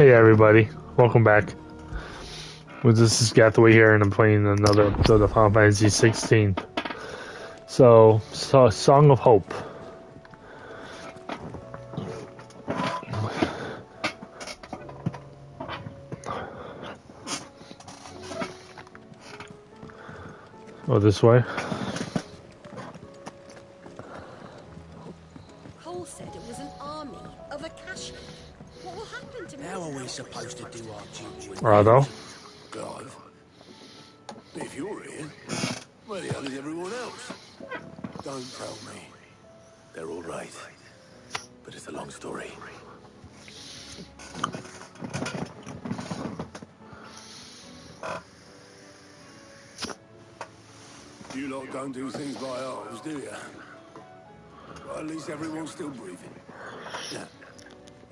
Hey everybody, welcome back. Well, this is Gathaway here, and I'm playing another episode of Final Fantasy 16. So, Song of Hope. Oh, this way? Cole said it was an army of Akashi. What will happen to me? How are we supposed to do our duty? Rado? Clive? If you're here, where the hell is everyone else? Don't tell me. They're all right. But it's a long story. You lot don't do things by halves, do you? Well, at least everyone's still breathing. Now,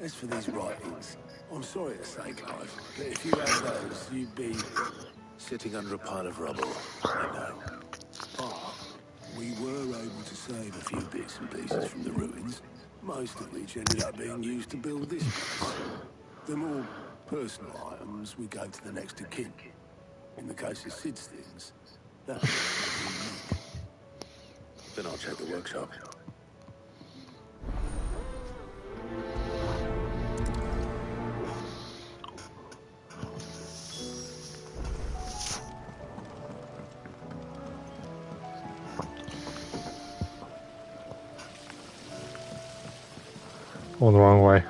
as for these writings, I'm sorry to say, Clive, but if you had those, you'd be sitting under a pile of rubble. I know. But we were able to save a few bits and pieces from the ruins, most of which ended up being used to build this place. The more personal items we gave to the next of kin. In the case of Sid's things, that was unique. Then I'll check the workshop. Going the wrong way.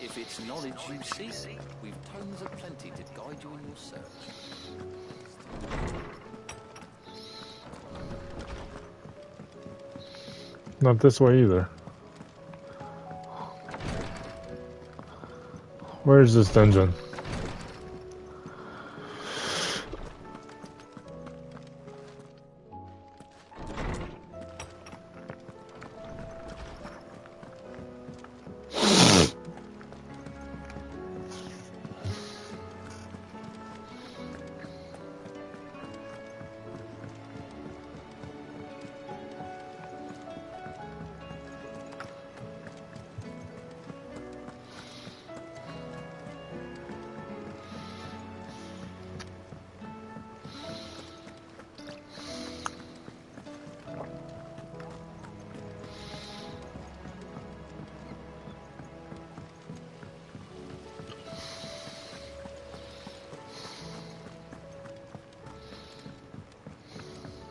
If it's knowledge you seek, we've tomes aplenty to guide you in your search. Not this way either. Where's this dungeon?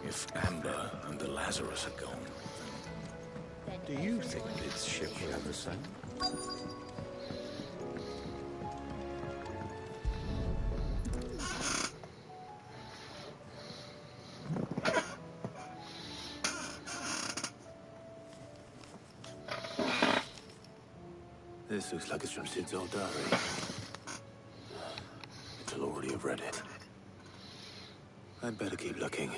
If Amber and the Lazarus are gone, do you think this ship will ever sail? This looks like it's from Sid's old diary. It'll already have read it. I'd better keep looking.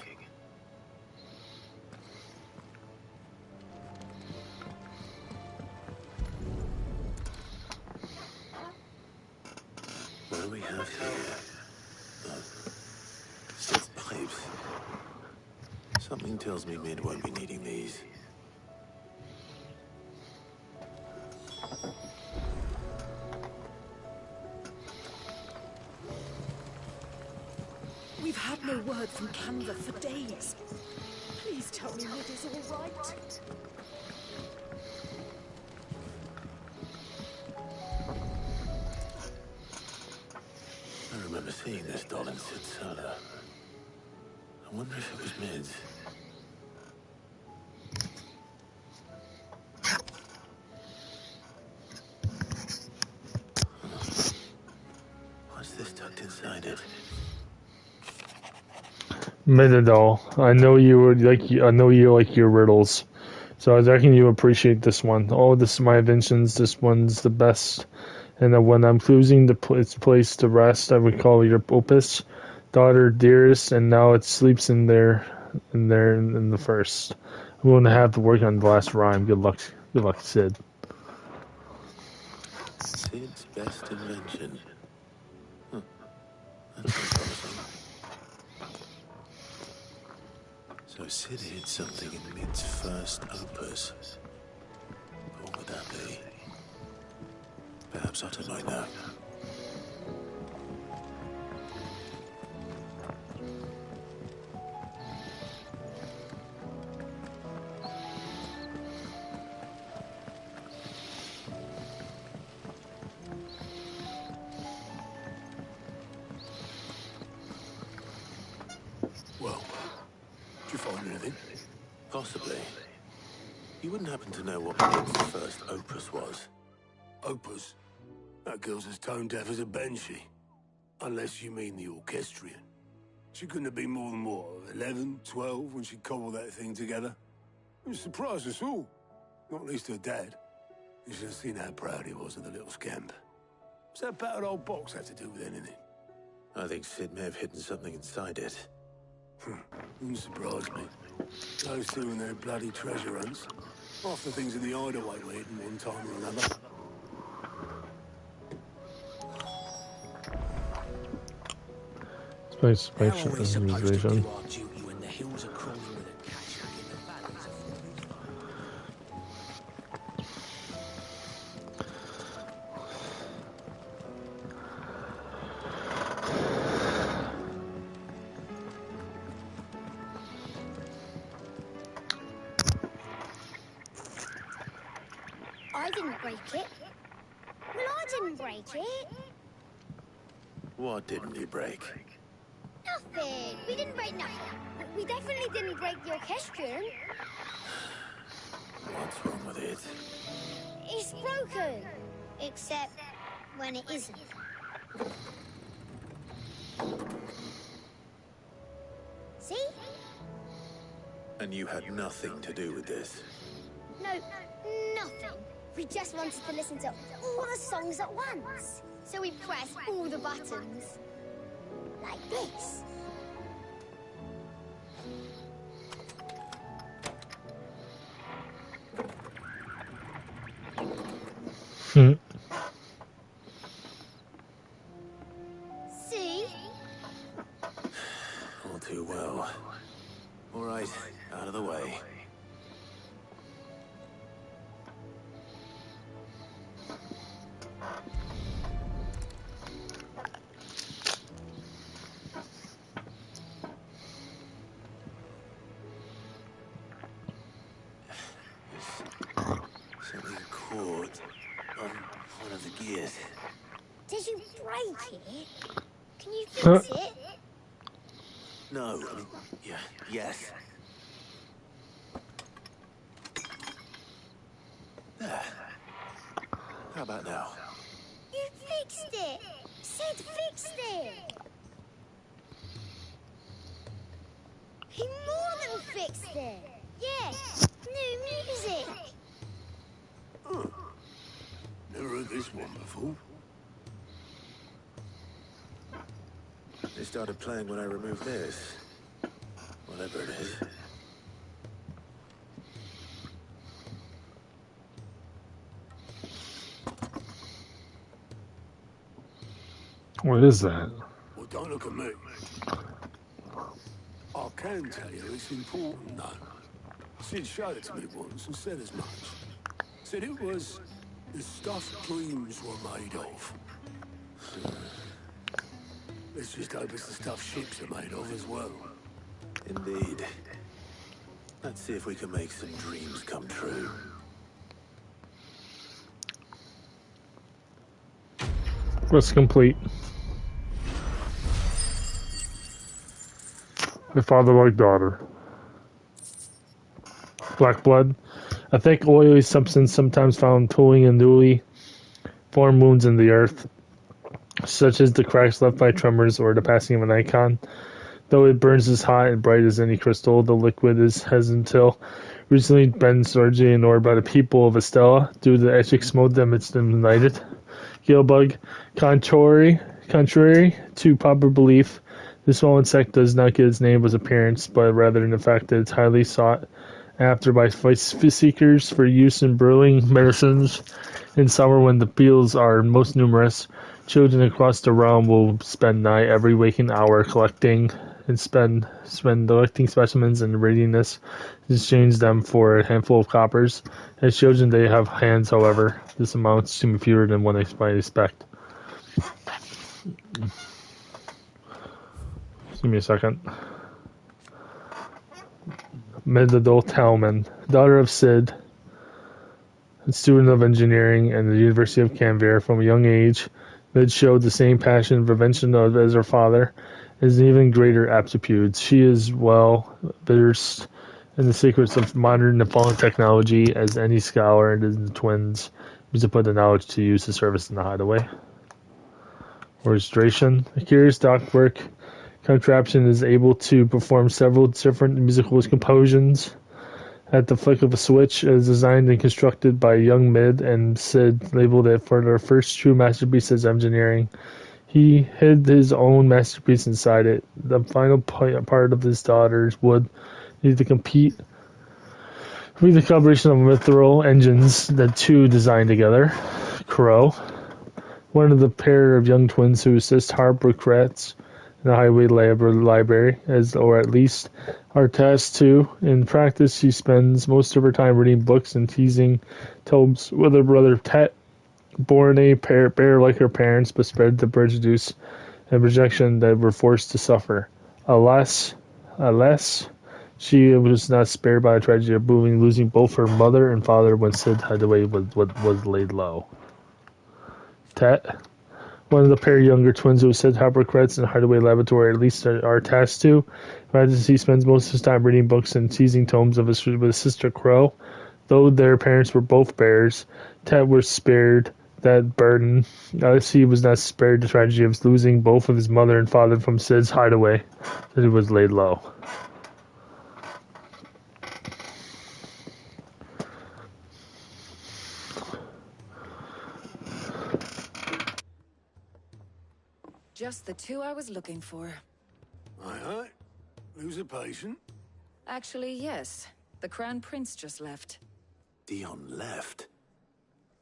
What do we have here? Sid's pipes. Something tells me Mid won't be needing these. We've had no word from Canva for days. Please tell me Mid is all right. I remember seeing this doll in Sid's cellar. I wonder if it was Mid's. What's this tucked inside it? Minadol, I know you like your riddles. So I reckon you appreciate this one. Oh, this is my inventions. This one's the best. And then when I'm choosing its place to rest, I would call your opus, daughter dearest, and now it sleeps in the first. I'm going to have to work on the last rhyme. Good luck, Sid. Sid's best invention. Huh. That sounds promising. So Sid hid something in Mid's first opus. What would that be? Perhaps I don't like that. Well, did you find anything? Possibly. You wouldn't happen to know what Mid's first opus was? Opus? That girl's as tone deaf as a banshee. Unless you mean the orchestrion. She couldn't have been more than, what, 11, 12 when she cobbled that thing together? It surprised us all. Not least her dad. You should have seen how proud he was of the little scamp. What's that battered old box have to do with anything? I think Sid may have hidden something inside it. Wouldn't surprise me. Those two and their bloody treasure hunts. Half the things in the hideaway were hidden one time or another. Space How are we supposed to do vision. our duty when the hills are crawling with a catch and the valleys are full of I didn't break it. Well, I didn't break it. What didn't you break? Nothing. We didn't break nothing. We definitely didn't break the orchestrion. What's wrong with it? It's broken. Except when it isn't. See? And you had nothing to do with this? No, nothing. We just wanted to listen to all the songs at once. So we pressed all the buttons. Like this. See? All too well. All right, out of the way. Something caught on one of the gears. Did you break it? Can you fix it? No, I mean, yeah, yes. There. How about now? You fixed it! Sid fixed it! He more than fixed it! Yeah, new music! Never heard this one before. They started playing when I removed this. Whatever it is. What is that? Well, don't look at me. I can tell you it's important, though. Sid showed it to me once and said as much. Said it was the stuff dreams were made of. Let's just hope it's the stuff ships are made of as well. Indeed. Let's see if we can make some dreams come true. Quest complete. My father like daughter. Black blood. A thick, oily substance sometimes found pooling in newly formed wounds in the earth, such as the cracks left by tremors or the passing of an icon. Though it burns as hot and bright as any crystal, the liquid has until recently been largely ignored by the people of Estella due to the ethics smoke that it's ignited. Gilebug, contrary to popular belief, this small insect does not get its name as appearance, but rather in the fact that it's highly sought after by seekers for use in brewing medicines. In summer, when the beetles are most numerous, children across the realm will spend nigh every waking hour collecting specimens in readiness to exchange them for a handful of coppers. As children, they have hands, however, this amounts to fewer than one might expect. Give me a second. Mid-adult Talman, daughter of Sid, a student of engineering at the University of Canberra from a young age. Mid showed the same passion for invention as her father, and even greater aptitudes. She is well versed in the secrets of modern Nepal technology as any scholar, and the twins used to put the knowledge to use to service in the hideaway. Orchestration. A curious dockwork contraption is able to perform several different musical compositions at the flick of a switch. It is designed and constructed by young Mid, and Sid labeled it for their first true masterpiece as engineering. He hid his own masterpiece inside it. The final part of his daughters would need to compete with the collaboration of mithril engines that two designed together. Crow, one of the pair of young twins who assist Harpocrats in the Highway Library, or at least are tasked to. In practice, she spends most of her time reading books and teasing tomes with her brother Tet, born a bear like her parents, but spared the prejudice and rejection that were forced to suffer. Alas, she was not spared by the tragedy of losing both her mother and father when Sid Hideaway was laid low. Tet, one of the pair of younger twins who said Harpocrats and Hideaway Laboratory at least are tasked to. Imagine he spends most of his time reading books and teasing tomes with his sister Crow. Though their parents were both bears, Tet was spared that burden. He was not spared the tragedy of losing both of his mother and father from Sid's hideaway that he was laid low. Just the two I was looking for. Aye. Who's a patient? Actually, yes. The Crown Prince just left. Dion left.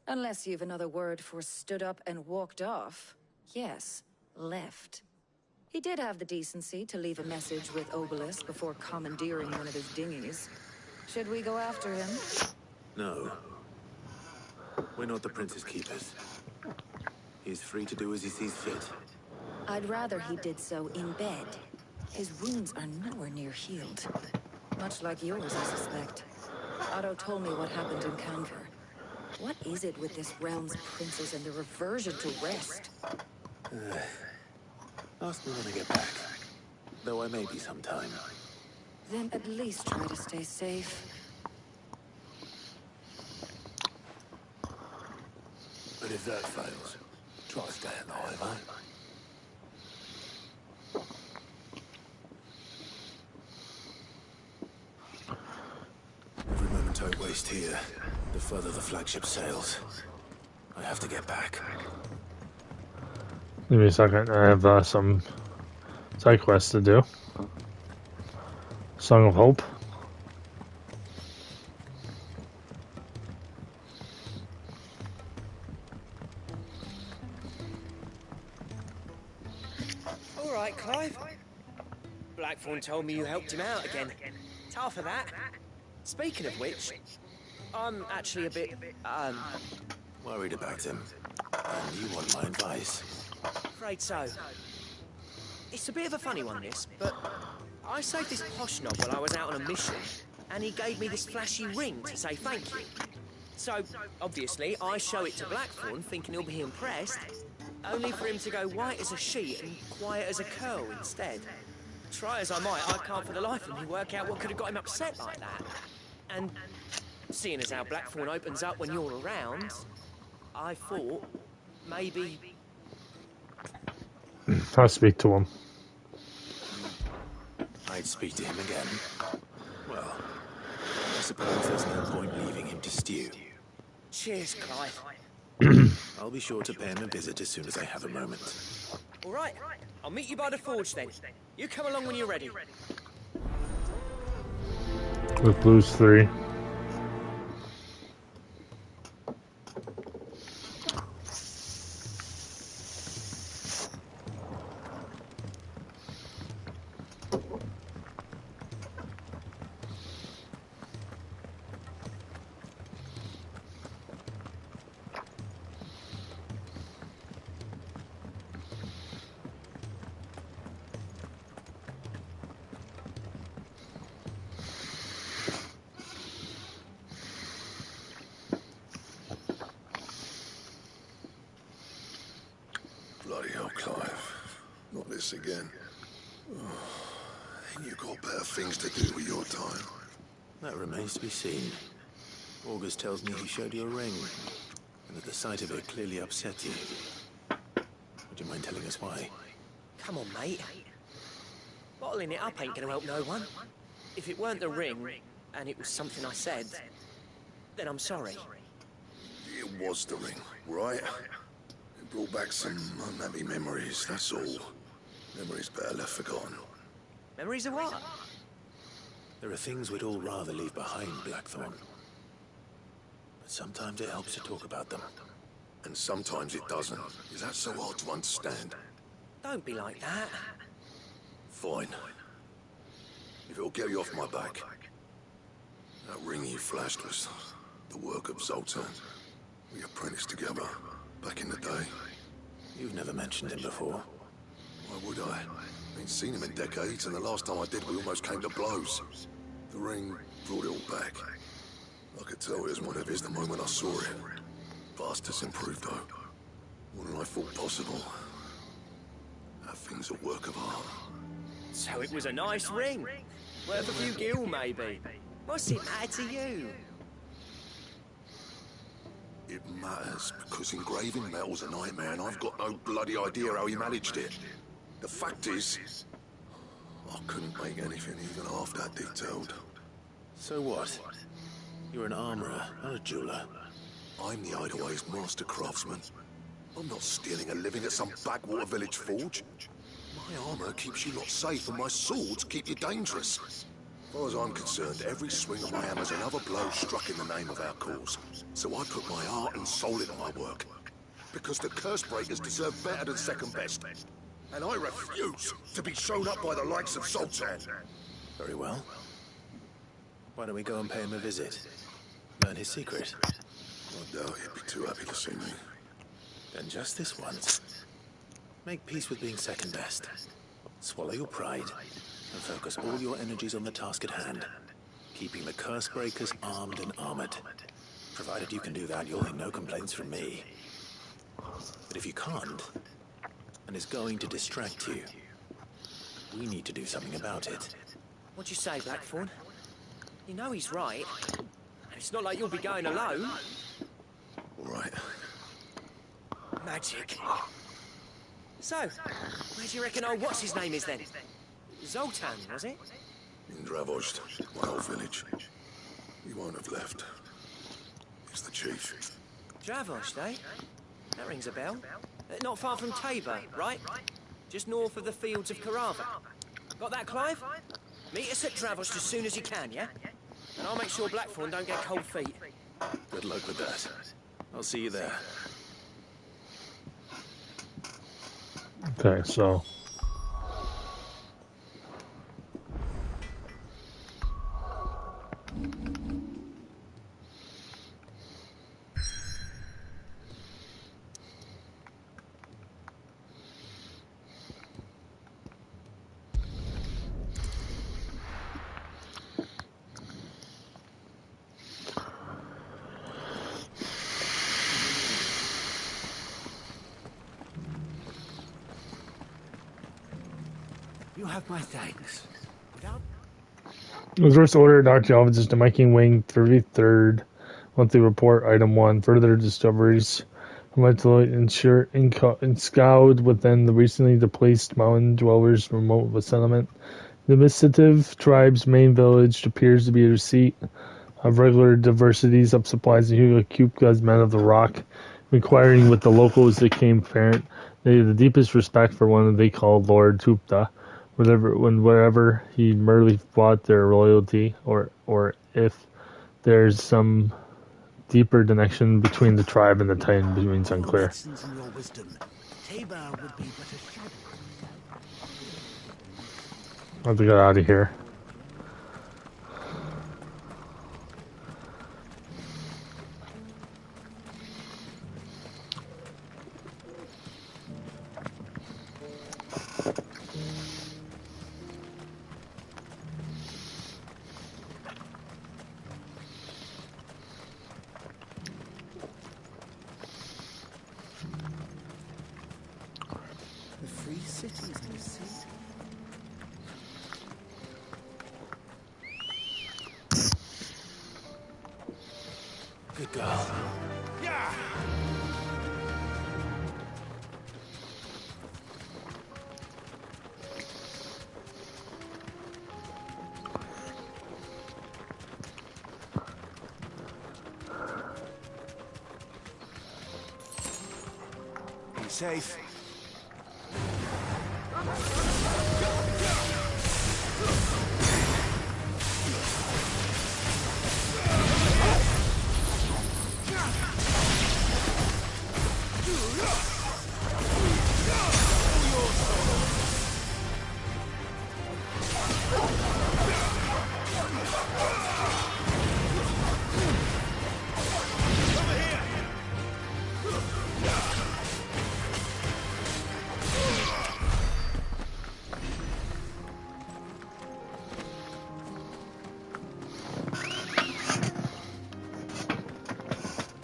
Unless you've another word for stood up and walked off. Yes, left. He did have the decency to leave a message with Obelisk before commandeering one of his dinghies. Should we go after him? No. We're not the prince's keepers. He's free to do as he sees fit. I'd rather he did so in bed. His wounds are nowhere near healed. Much like yours, I suspect. Otto told me what happened in Canver. What is it with this realm's princes and their aversion to rest? Ask me when I get back. Though I may be sometime. Then at least try to stay safe. But if that fails, try to stay alive, eh? Every moment I waste here, the further the flagship sails. I have to get back. Give me a second. I have some side quests to do. Song of Hope. All right, Clive. Blackthorn told me you helped him out again. Tough for that. Speaking of which, I'm actually a bit, Worried about him. And you want my advice? afraid so. It's a bit of a funny one, this, but I saved this posh knob while I was out on a mission, and he gave me this flashy ring to say thank you. So, obviously, I show it to Blackthorn, thinking he'll be impressed, only for him to go white as a sheet and quiet as a curl instead. Try as I might, I can't for the life of me work out what could have got him upset like that. And seeing as how Blackthorn opens up when you're around, I thought maybe... I'll speak to him. I'd speak to him again. Well, I suppose there's no point leaving him to stew. Cheers, Clive. I'll be sure to pay him a visit as soon as I have a moment. All right, I'll meet you by the forge then. You come along when you're ready. With Blues 3. Bloody hell, Clive. Not this again. Ain't you got better things to do with your time? That remains to be seen. August tells me he showed you a ring, and that the sight of it clearly upset you. Would you mind telling us why? Come on, mate. Bottling it up ain't gonna help no one. If it weren't the ring, and it was something I said, then I'm sorry. It was the ring, right? It brought back some unhappy memories, that's all. Memories better left forgotten. Memories of what? There are things we'd all rather leave behind, Blackthorn. But sometimes it helps to talk about them. And sometimes it doesn't. Is that so hard to understand? Don't be like that. Fine. If it'll get you off my back. That ring you flashed was the work of Zoltan. We apprenticed together, back in the day. You've never mentioned him before. Why would I? Ain't seen him in decades, and the last time I did, we almost came to blows. The ring brought it all back. I could tell it was one of his the moment I saw it. Vast has improved, though. More than I thought possible. That thing's a work of art. So it was a nice ring. Worth a few gil, maybe. What's it matter to you? It matters, because engraving metal's a nightmare, and I've got no bloody idea how he managed it. The fact is, I couldn't make anything even half that detailed. So what? You're an armorer, not a jeweler. I'm the Hideaway's master craftsman. I'm not stealing a living at some backwater village forge. My armor keeps you lot safe, and my swords keep you dangerous. As far as I'm concerned, every swing of my hammer's another blow struck in the name of our cause. So I put my heart and soul into my work. Because the curse breakers deserve better than second best. And I refuse to be shown up by the likes of Sultan. Very well. Why don't we go and pay him a visit? Learn his secret. I doubt he'd be too happy to see me. Then just this once. Make peace with being second best. Swallow your pride and focus all your energies on the task at hand. Keeping the curse breakers armed and armored. Provided you can do that, you'll hear no complaints from me. But if you can't, and it's going to distract you, we need to do something about it. What'd you say, Blackthorn? You know he's right. It's not like you'll be going alone. All right. Magic. So, where do you reckon old what's-his-name is then? Zoltan, was it? In Dravost, my old village. He won't have left. He's the chief. Dravost, eh? That rings a bell. Not far from Tabor, right? Just north of the fields of Carava. Got that, Clive? Meet us at Dravost as soon as you can, yeah? And I'll make sure Blackthorn don't get cold feet. Good luck with that. I'll see you there. Okay, so You have my thanks. Without... it was first ordered archaeologist to Viking Wing 33rd monthly report item 1 further discoveries enscoured within the recently displaced mountain dwellers remote settlement The Misthiv tribe's main village appears to be a receipt of regular diversities of supplies and Hugo Kupka's Men of the Rock, inquiring with the locals became apparent they had the deepest respect for one they called Lord Tupta, wherever he merely fought their loyalty, or if there's some deeper connection between the tribe and the Titan remains unclear. Medicines in your wisdom. Tabor would be but a shadow. I have to get out of here. The free cities, you see. Good girl. Be safe.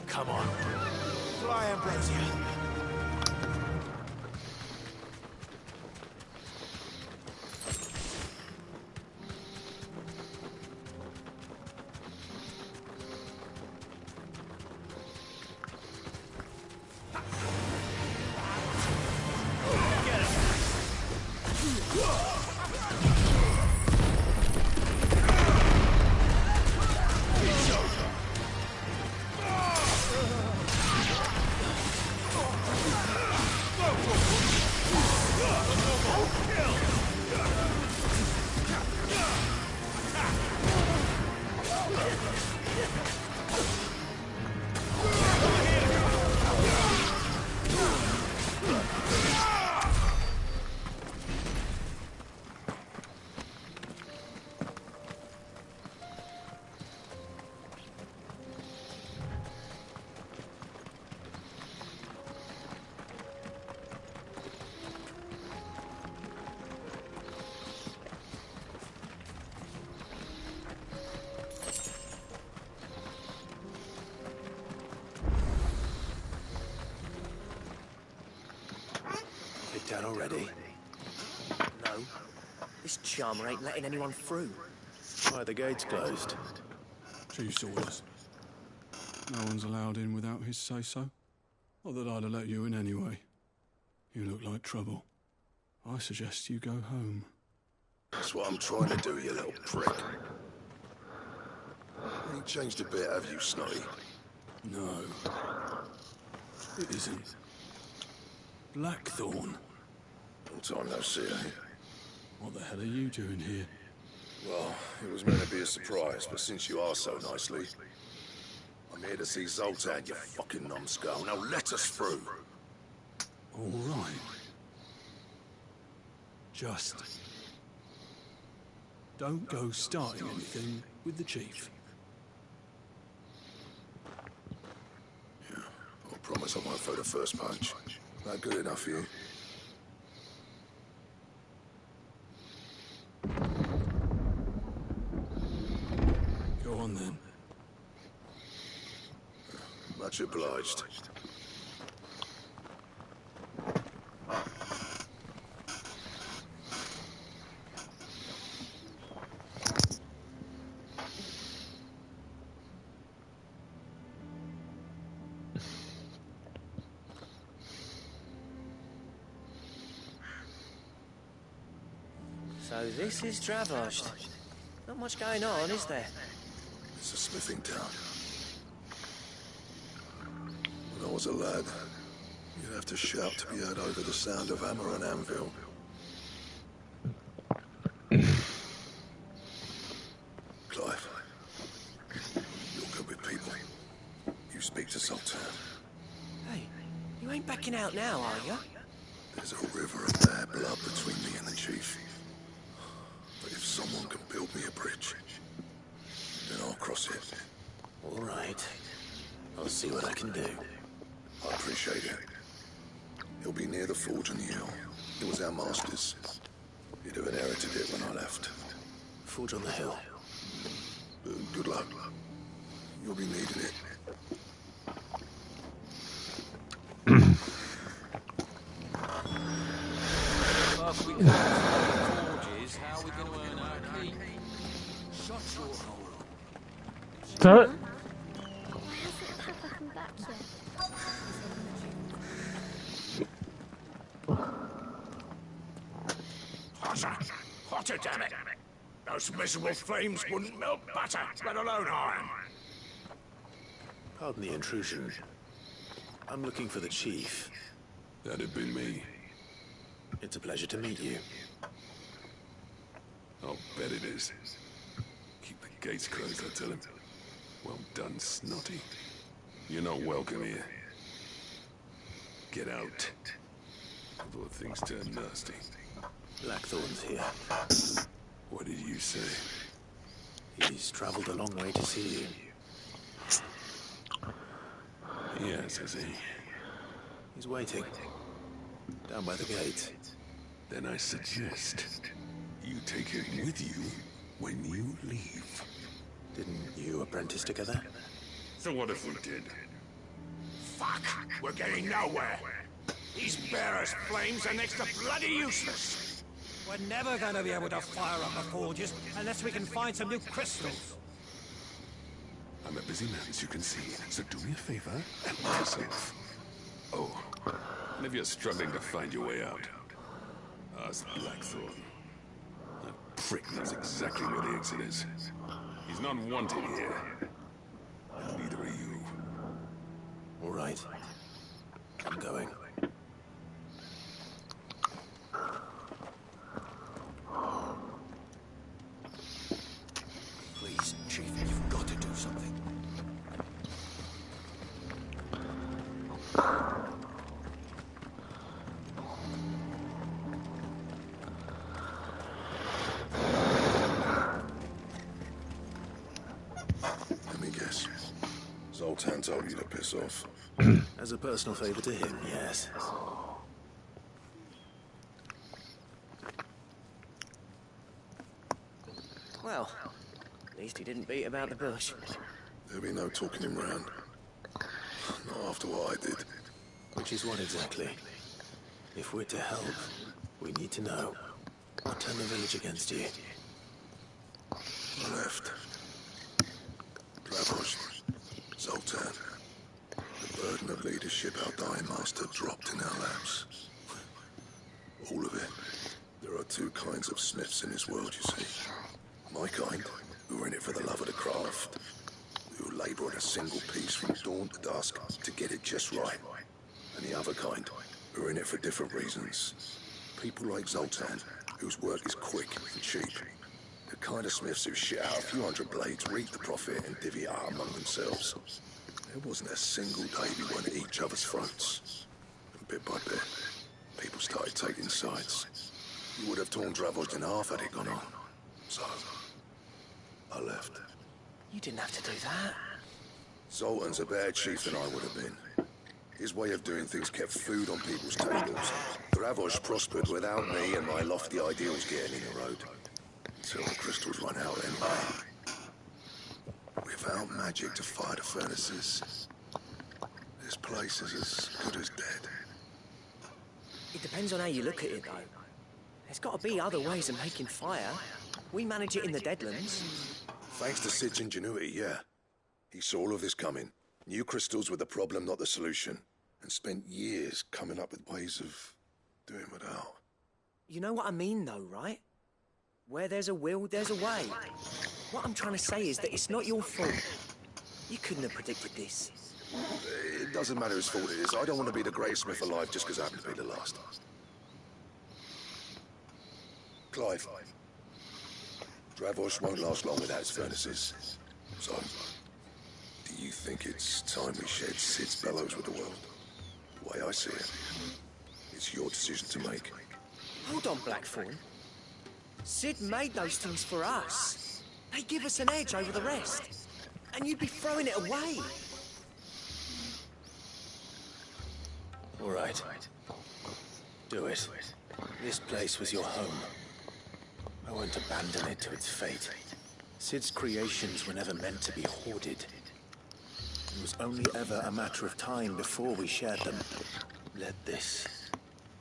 Come on. Fly, Ambrosia. Kicked out already? No. This charmer ain't letting anyone through. Why are the gates closed? Chief's orders. No one's allowed in without his say-so. Not that I'd have let you in anyway. You look like trouble. I suggest you go home. That's what I'm trying to do, you little prick. You ain't changed a bit, have you, Snotty? No. It isn't. Blackthorn. Long time no see, eh? What the hell are you doing here? Well, it was meant to be a surprise, but since you are so nicely, I'm here to see Zoltan, you fucking numbskull. Now let us through. All right. Just don't go starting anything with the chief. Yeah, I promise I won't throw the first punch. That good enough for you? Go on then. Much obliged. So this is Dravosht. Not much going on, is there? It's a smithing town. When I was a lad, you'd have to shout to be heard over the sound of hammer and anvil. Clive, you're good with people. You speak to Sultan. Hey, you ain't backing out now, are you? There's a river of bad blood between me and the chief. But if someone can build me a bridge, then I'll cross it. All right. I'll see what I can do. I appreciate it. He'll be near the forge on the hill. It was our master's. He'd have inherited it when I left. Forge on the hill. Good luck. You'll be needing it. Plus, we can't forges. How are we going to earn our keep? Shut your hole. That Why hasn't Papa come back yet? Hotter, damn it! Those miserable flames wouldn't melt butter, let alone iron. Pardon the intrusion. I'm looking for the chief. That'd be me. It's a pleasure to meet you. I'll bet it is. Keep the gates closed, I tell him. Well done, Snotty. You're not welcome here. Get out. Before things turn nasty. Blackthorn's here. What did you say? He's traveled a long way to see you. Yes, has he? He's waiting. Down by the gate. Then I suggest you take him with you when you leave. Didn't you apprentice together? So what if we did? Fuck! We're getting nowhere! These bare as flames are next to bloody useless! We're never going to be able to fire up the forges unless we can find some new crystals. I'm a busy man, as you can see, so do me a favor and help yourself. Oh, and if you're struggling to find your way out, ask Blackthorn. That prick knows exactly where the exit is. He's not wanted here. And neither are you. All right. I'm going. Please, Chief, you've got to do something. Let me guess. Zoltan told you to piss off. As a personal favor to him, yes. Well, at least he didn't beat about the bush. There'll be no talking him round. Not after what I did. Which is what exactly? If we're to help, we need to know. What turned the village against you? I left. Dravosht, Zoltan. The burden of leadership our dying master dropped in our laps. All of it. There are two kinds of smiths in this world, you see. My kind, who are in it for the love of the craft, who labour at a single piece from dawn to dusk to get it just right. And the other kind, who are in it for different reasons. People like Zoltan, whose work is quick and cheap. The kind of smiths who shit out a few hundred blades, reap the profit, and divvy it out among themselves. There wasn't a single day we weren't at each other's throats. And bit by bit, people started taking sides. You would have torn Dravosht in half had it gone on. So, I left. You didn't have to do that. Zoltan's a better chief than I would have been. His way of doing things kept food on people's tables. Dravosht prospered without me and my lofty ideals getting in the road. Until the crystals run out anyway. Without magic to fire the furnaces, this place is as good as dead. It depends on how you look at it, though. There's got to be other ways of making fire. We manage it in the Deadlands. Thanks to Sid's ingenuity, yeah. He saw all of this coming. Knew crystals were the problem, not the solution. And spent years coming up with ways of doing without. You know what I mean, though, right? Where there's a will, there's a way. What I'm trying to say is that it's not your fault. You couldn't have predicted this. It doesn't matter whose fault it is. I don't want to be the greatest smith alive just because I happen to be the last. Clive, Dravos won't last long without its furnaces. So, do you think it's time we shared Sid's bellows with the world? The way I see it, it's your decision to make. Hold on, Blackthorn. Sid made those things for us. They give us an edge over the rest. And you'd be throwing it away. All right. Do it. This place was your home. I won't abandon it to its fate. Sid's creations were never meant to be hoarded. It was only ever a matter of time before we shared them. Let this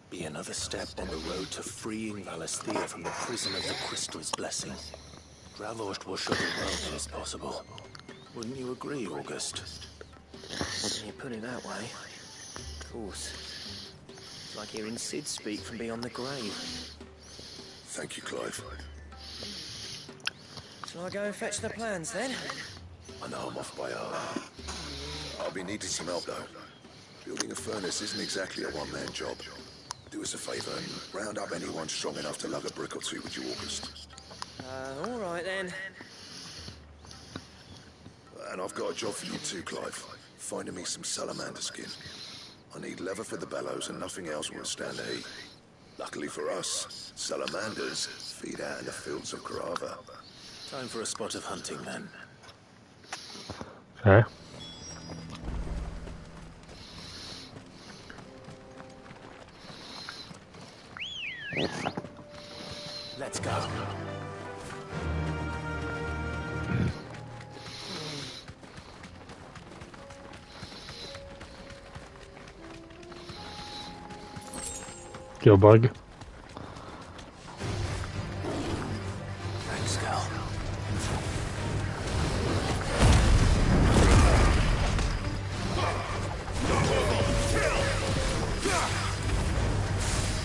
be another step on the road to freeing Valisthea from the prison of the Crystal's blessing. Dravos will show the world that it's possible. Wouldn't you agree, August? When you put it that way, of course. It's like hearing Sid speak from beyond the grave. Thank you, Clive. Shall I go and fetch the plans then? I know I'm off by I'll be needing some help though. Building a furnace isn't exactly a one-man job. Do us a favour and round up anyone strong enough to lug a brick or two with you, August. All right then. And I've got a job for you too, Clive. Finding me some salamander skin. I need leather for the bellows and nothing else will stand the heat. Luckily for us, salamanders feed out in the fields of Carava. Time for a spot of hunting then. Okay. Let's go. Kill bug. Thanks, Cal.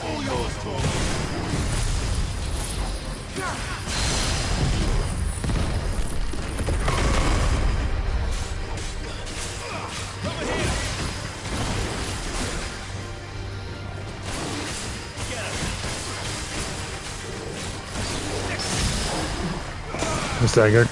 All yours, Paul. I'm staggered.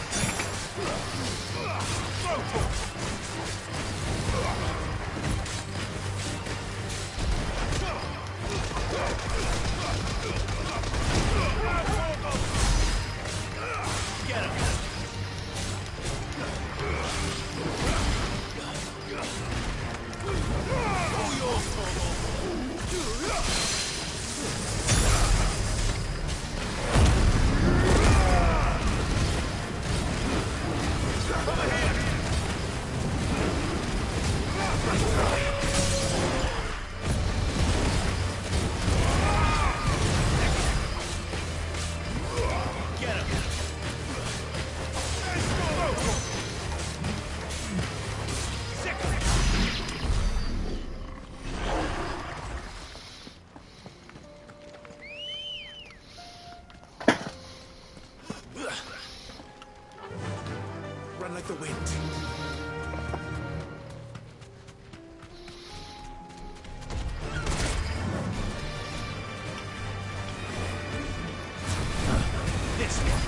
Run like the wind. This one.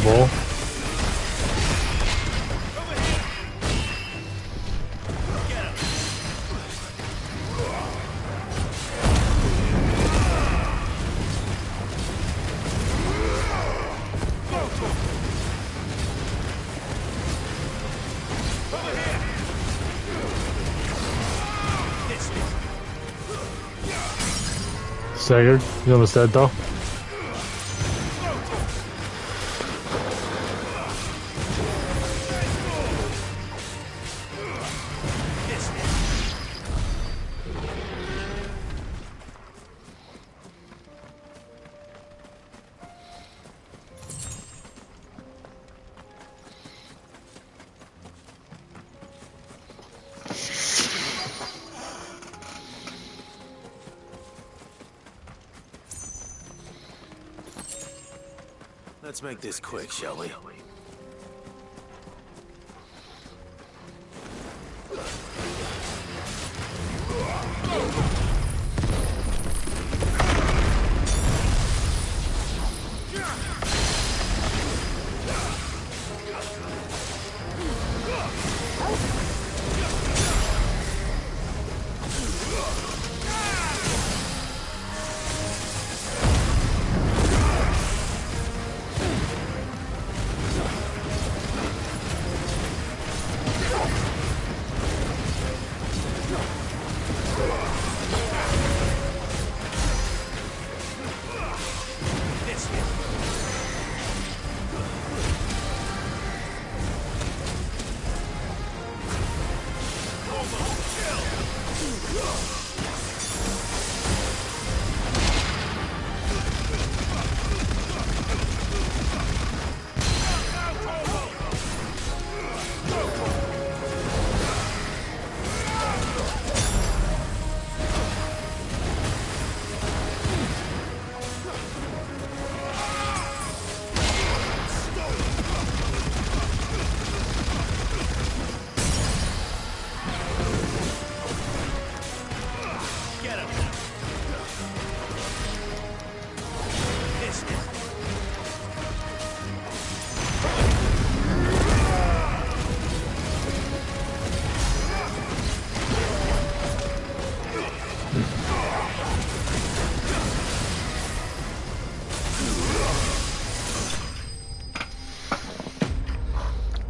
Ball. Staggered. He's almost dead though. Let's make this quick, shall we?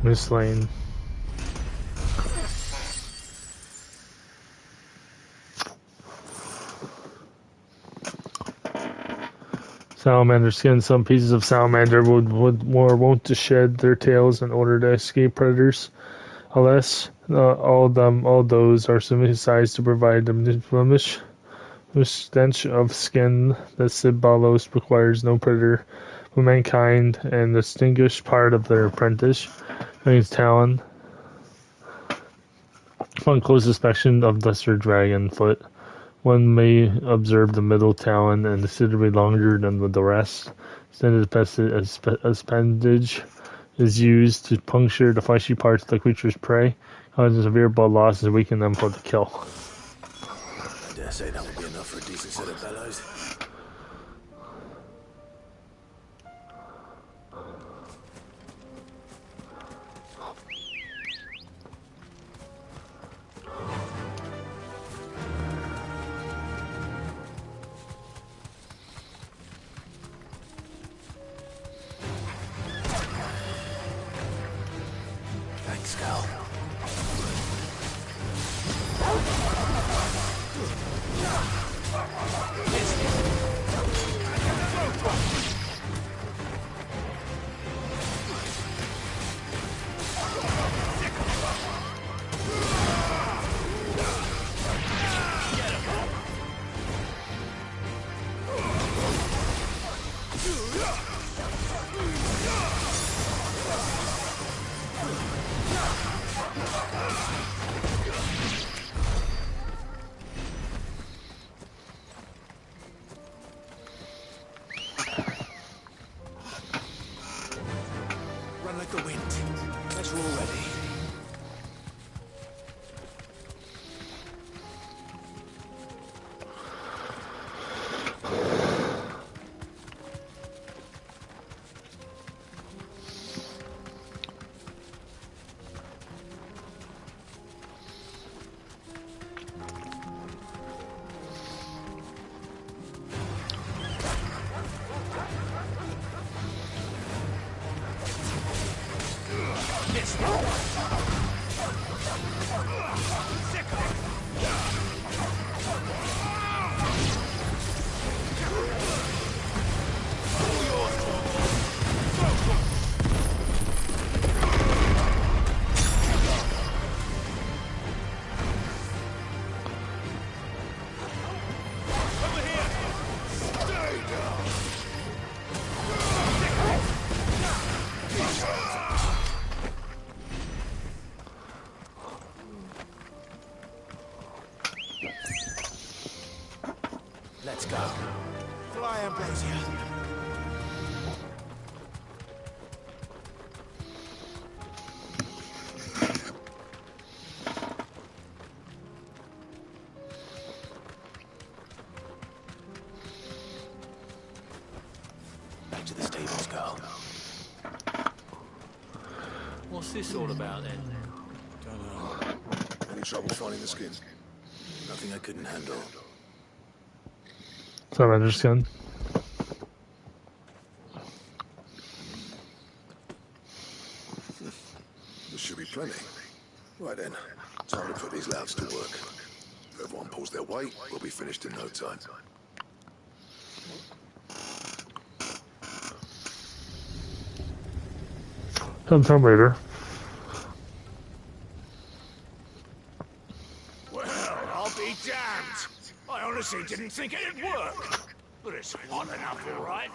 Miss Lane. Salamander skin. Some pieces of salamander would more wont to shed their tails in order to escape predators. Alas, all those are sufficient size to provide them blemish. The stench of skin that Sibalos requires no predator but mankind, and the distinguished part of their apprentice, means talon. Upon close inspection of lesser dragon foot, one may observe the middle talon and considerably longer than the rest. Extended appendage is used to puncture the fleshy parts of the creature's prey, causing severe blood loss and weakening them for the kill. I dare say that would be enough for a decent set of bellows. Thanks, Cal. Run like the wind. That's all ready. Ambrosia. Back to the stables, Carl. What's this all about then? Any trouble finding the skin? Nothing I couldn't handle. Surrender skin. There should be plenty. Right then, time to put these louds to work. If everyone pulls their weight, we'll be finished in no time. Sometime later. Well, I'll be damned. I honestly didn't think it'd work. But it's hot enough, all right.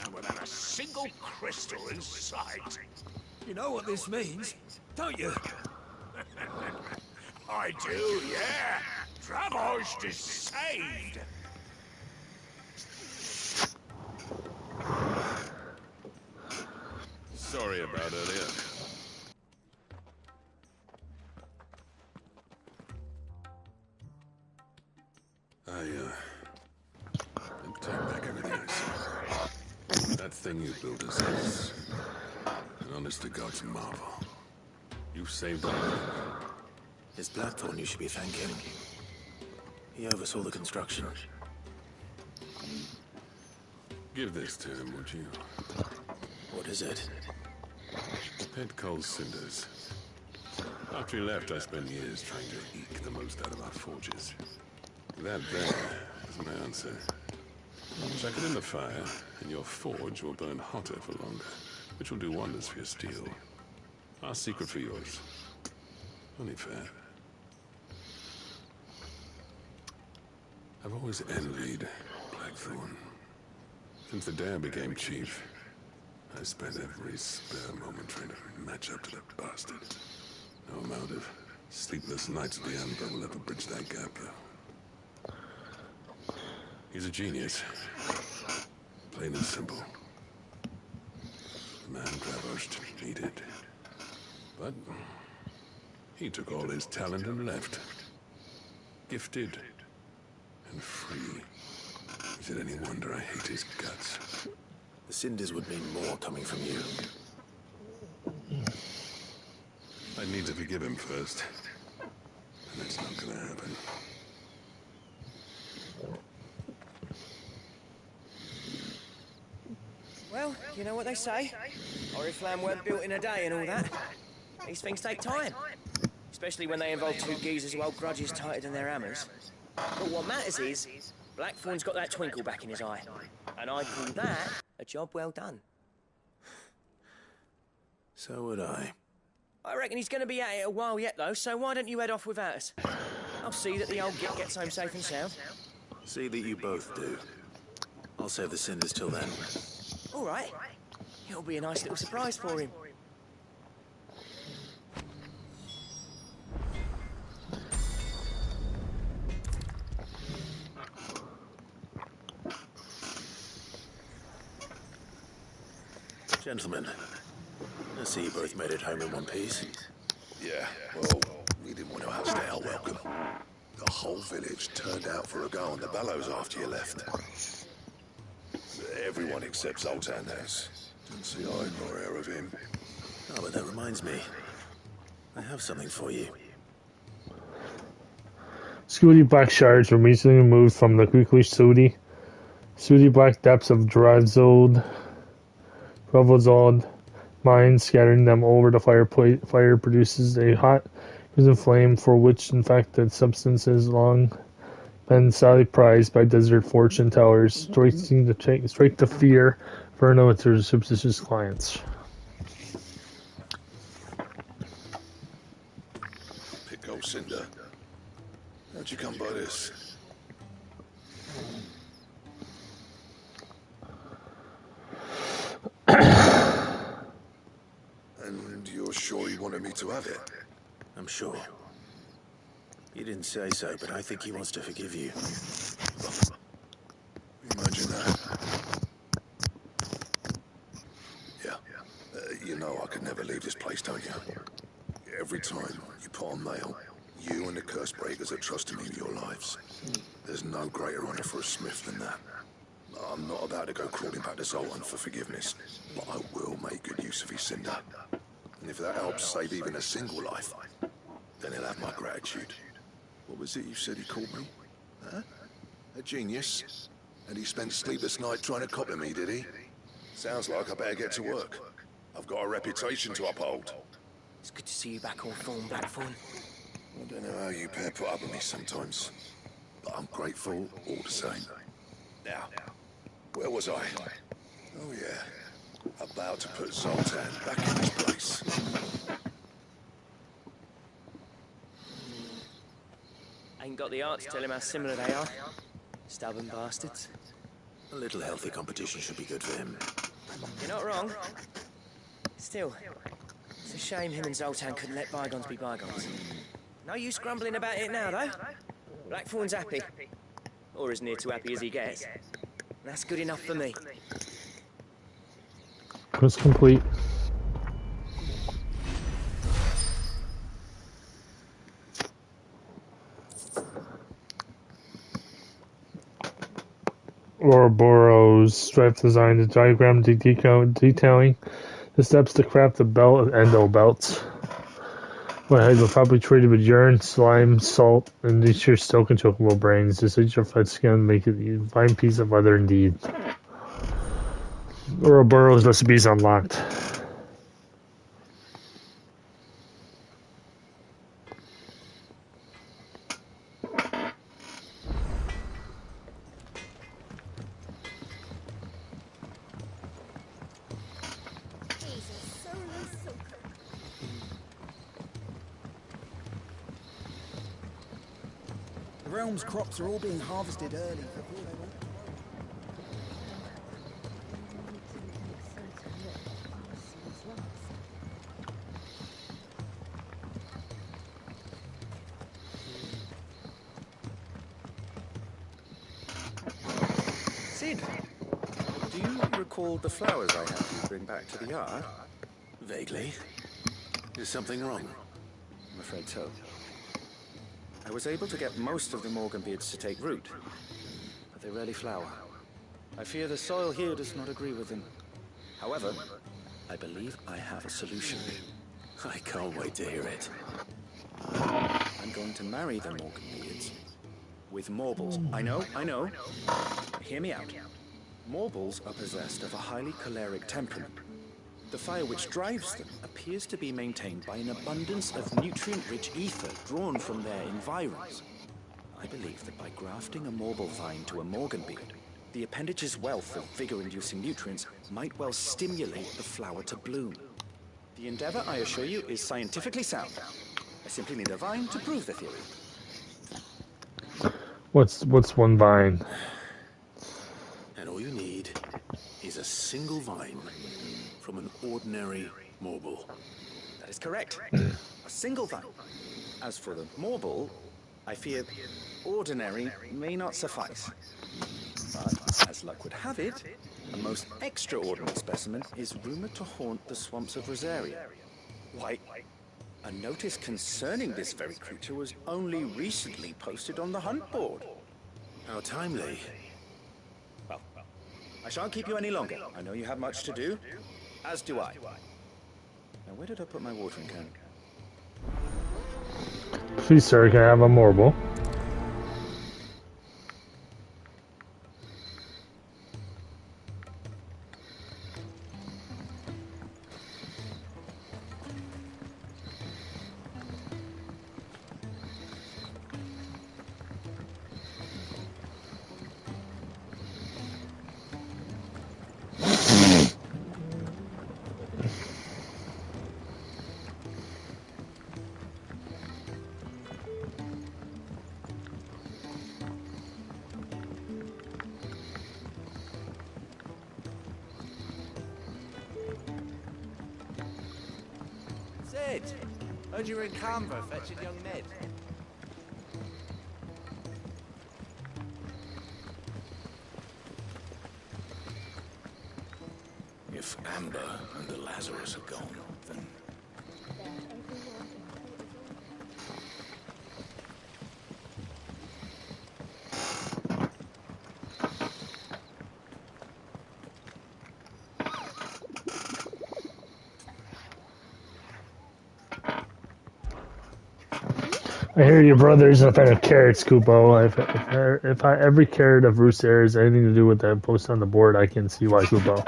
And without a single crystal in sight. You know what this means, don't you? I do, yeah. Dravost is saved. Sorry about earlier. Take back everything I said. That thing you built us is an honest to God's marvel. You saved our life. It's Blackthorn you should be thanking. He oversaw the construction. Give this to him, would you? What is it? Pet Cole's cinders. After he left, I spent years trying to eke the most out of our forges. That there is my answer. Chuck it in the fire, and your forge will burn hotter for longer, which will do wonders for your steel. Our secret for yours. Only fair. I've always envied Blackthorn. Since the day I became chief, I spent every spare moment trying to match up to that bastard. No amount of sleepless nights at the Anvil will ever bridge that gap, though. He's a genius. Plain and simple. The man Dravost needed. But he took all his talent and left. Gifted and free. Is it any wonder I hate his guts? The cinders would mean more coming from you. I need to forgive him first. And it's not gonna happen. Well, you know what they say. Oriflamme weren't built in a day and all that. These things take time. Especially when they involve two geezers who hold grudges tighter than their hammers. But what matters is, Blackthorn's got that twinkle back in his eye. And I call that a job well done. So would I. I reckon he's going to be at it a while yet, though, so why don't you head off without us? I'll see that the old git gets home safe and sound. See that you both do. I'll save the cinders till then. All right. It'll be a nice little surprise for him. Gentlemen, I see you both made it home in one piece. Yeah, well, we didn't want to outstay our welcome. The whole village turned out for a go on the bellows after you left. Everyone except Zoltan has. Didn't see eye nor hair of him. Oh, but that reminds me. I have something for you. Scooty black shards were recently removed from the quickly sooty black depths of Dravzold mine, scattering them over the fire produces a hot crimson flame for which, in fact, the substance has long been sadly prized by desert fortune tellers, strike the fear Verno with their superstitious clients. Pick old cinder. How'd you come by this? And you're sure you wanted me to have it? I'm sure. You didn't say so, but I think he wants to forgive you. Imagine that. leave this place, don't you? Every time you put on mail, you and the curse breakers are trusting me with your lives. There's no greater honor for a smith than that. I'm not about to go crawling back to Zoltan for forgiveness, but I will make good use of his cinder. And if that helps save even a single life, then he'll have my gratitude. What was it you said he called me? Huh? A genius? And he spent sleepless night trying to copy me, did he? Sounds like I better get to work. I've got a reputation to uphold. It's good to see you back on form, Blackthorn. I don't know how you pair put up with me sometimes, but I'm grateful all the same. Now, where was I? Oh yeah, about to put Zoltan back in his place. Ain't got the art to tell him how similar they are. Stubborn bastards. A little healthy competition should be good for him. You're not wrong. Still, it's a shame him and Zoltan couldn't let bygones be bygones. No use grumbling about it now, though. Blackthorn's happy. Or as near to happy as he gets. That's good enough for me. Quest complete. Ouroboros stripe design, the diagram detailing the steps to craft the belt endo belts. My head was probably treated with urine, slime, salt, and these your stoken chocobo brains. This is your fed skin, make it a fine piece of leather indeed. Ouroboros recipes unlocked. The realm's crops are all being harvested early before they went. Sid, do you recall the flowers I had you bring back to the yard? Vaguely. Is something wrong? I'm afraid so. I was able to get most of the Morganbeards to take root, but they rarely flower. I fear the soil here does not agree with them. However, I believe I have a solution. I can't wait to hear it. I'm going to marry the Morganbeards with Morbles. I know. Hear me out. Morbles are possessed of a highly choleric temperament. The fire which drives them appears to be maintained by an abundance of nutrient-rich ether drawn from their environs. I believe that by grafting a Morble vine to a Morganbeard, the appendage's wealth of vigor-inducing nutrients might well stimulate the flower to bloom. The endeavor, I assure you, is scientifically sound. I simply need a vine to prove the theory. What's one vine? And all you need is a single vine from an ordinary Morble. That is correct. A single vine. As for the Morble, I fear ordinary may not suffice. But, as luck would have it, a most extraordinary specimen is rumored to haunt the swamps of Rosaria. Why, a notice concerning this very creature was only recently posted on the hunt board. How timely. Well, I shan't keep you any longer. I know you have much to do, as do I. Now, where did I put my watering can? Please, sir, can I have a marble? Sid, heard you were in Canberra fetching young Ned. If Amber and the Lazarus are gone, then I hear your brother's a fan of carrots, Kupo. If every carrot of Rooster has anything to do with that post on the board, I can see why, Kupo.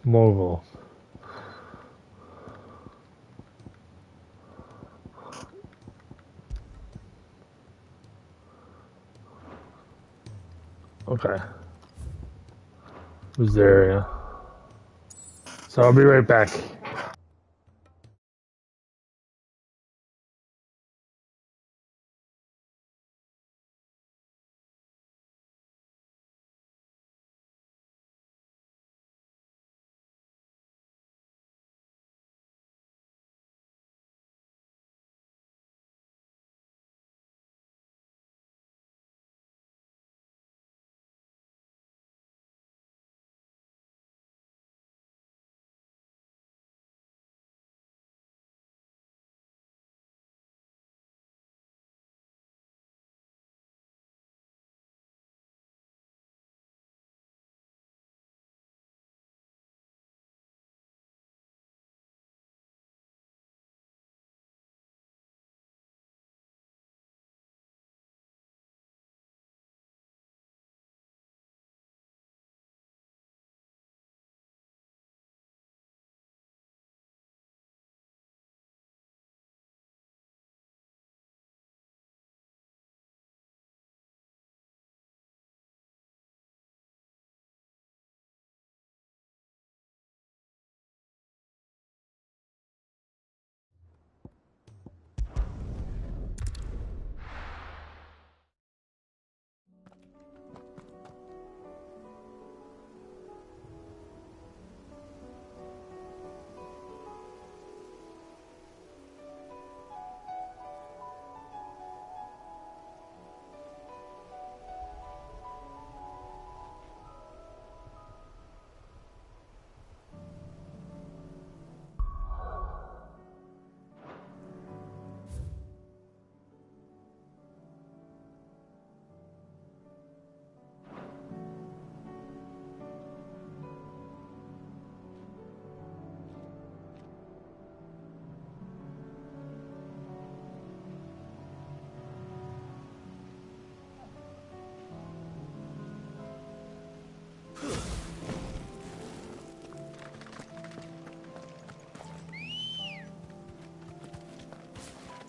Mogul. Okay. Who's there? Yeah. So I'll be right back.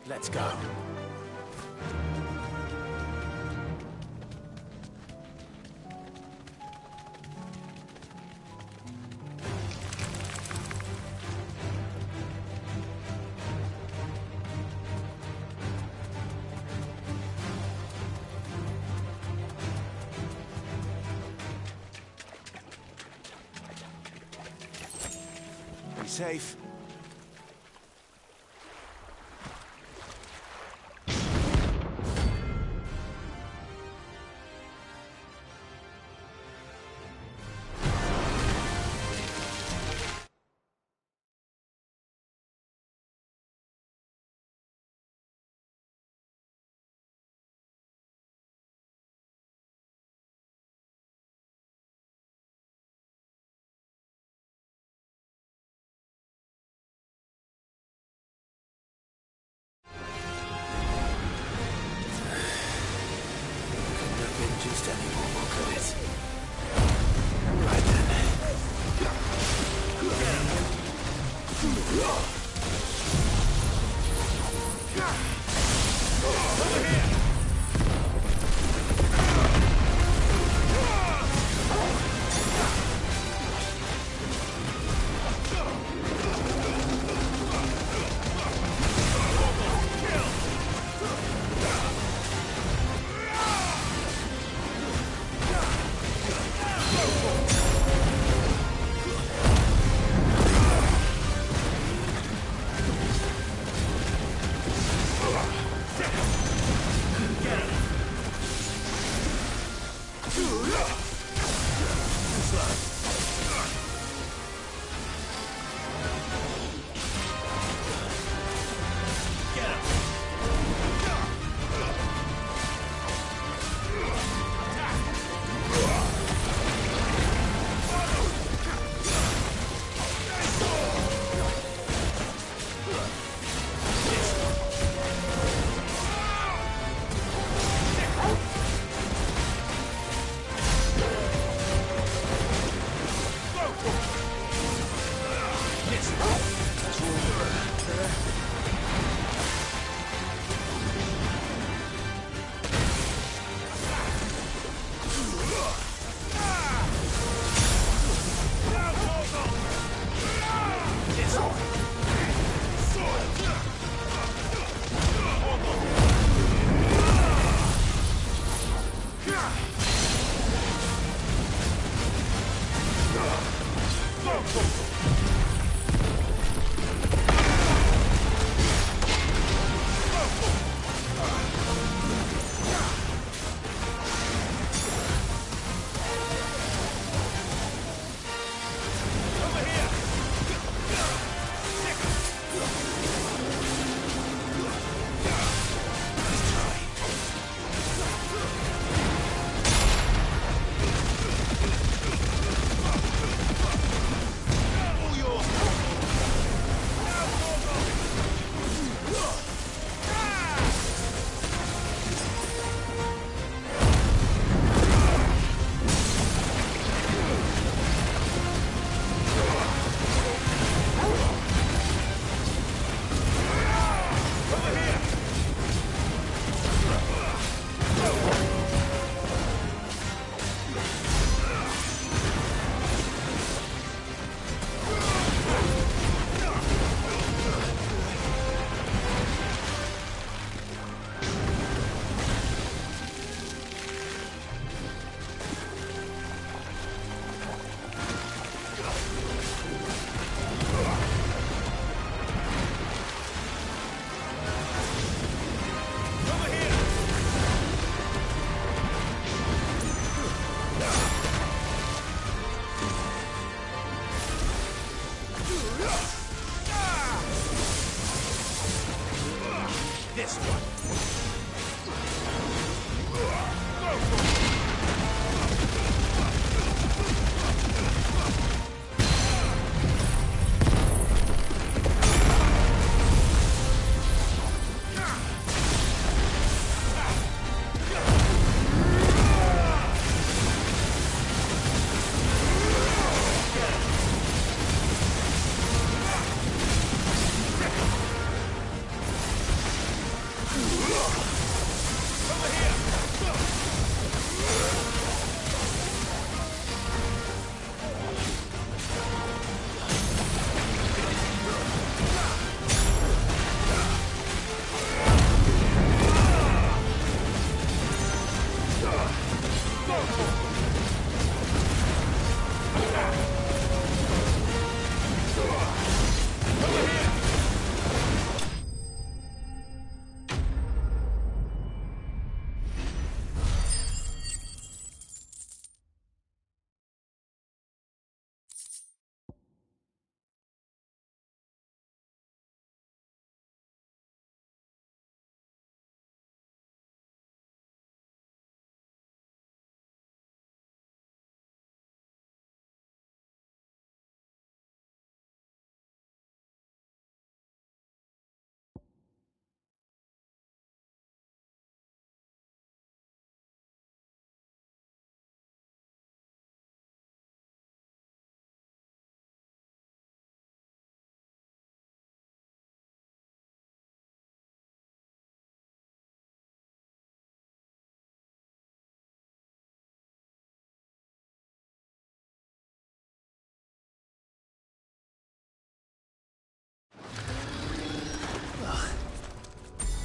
Let's go. Be safe. Just any more, could it? Right then. Over here!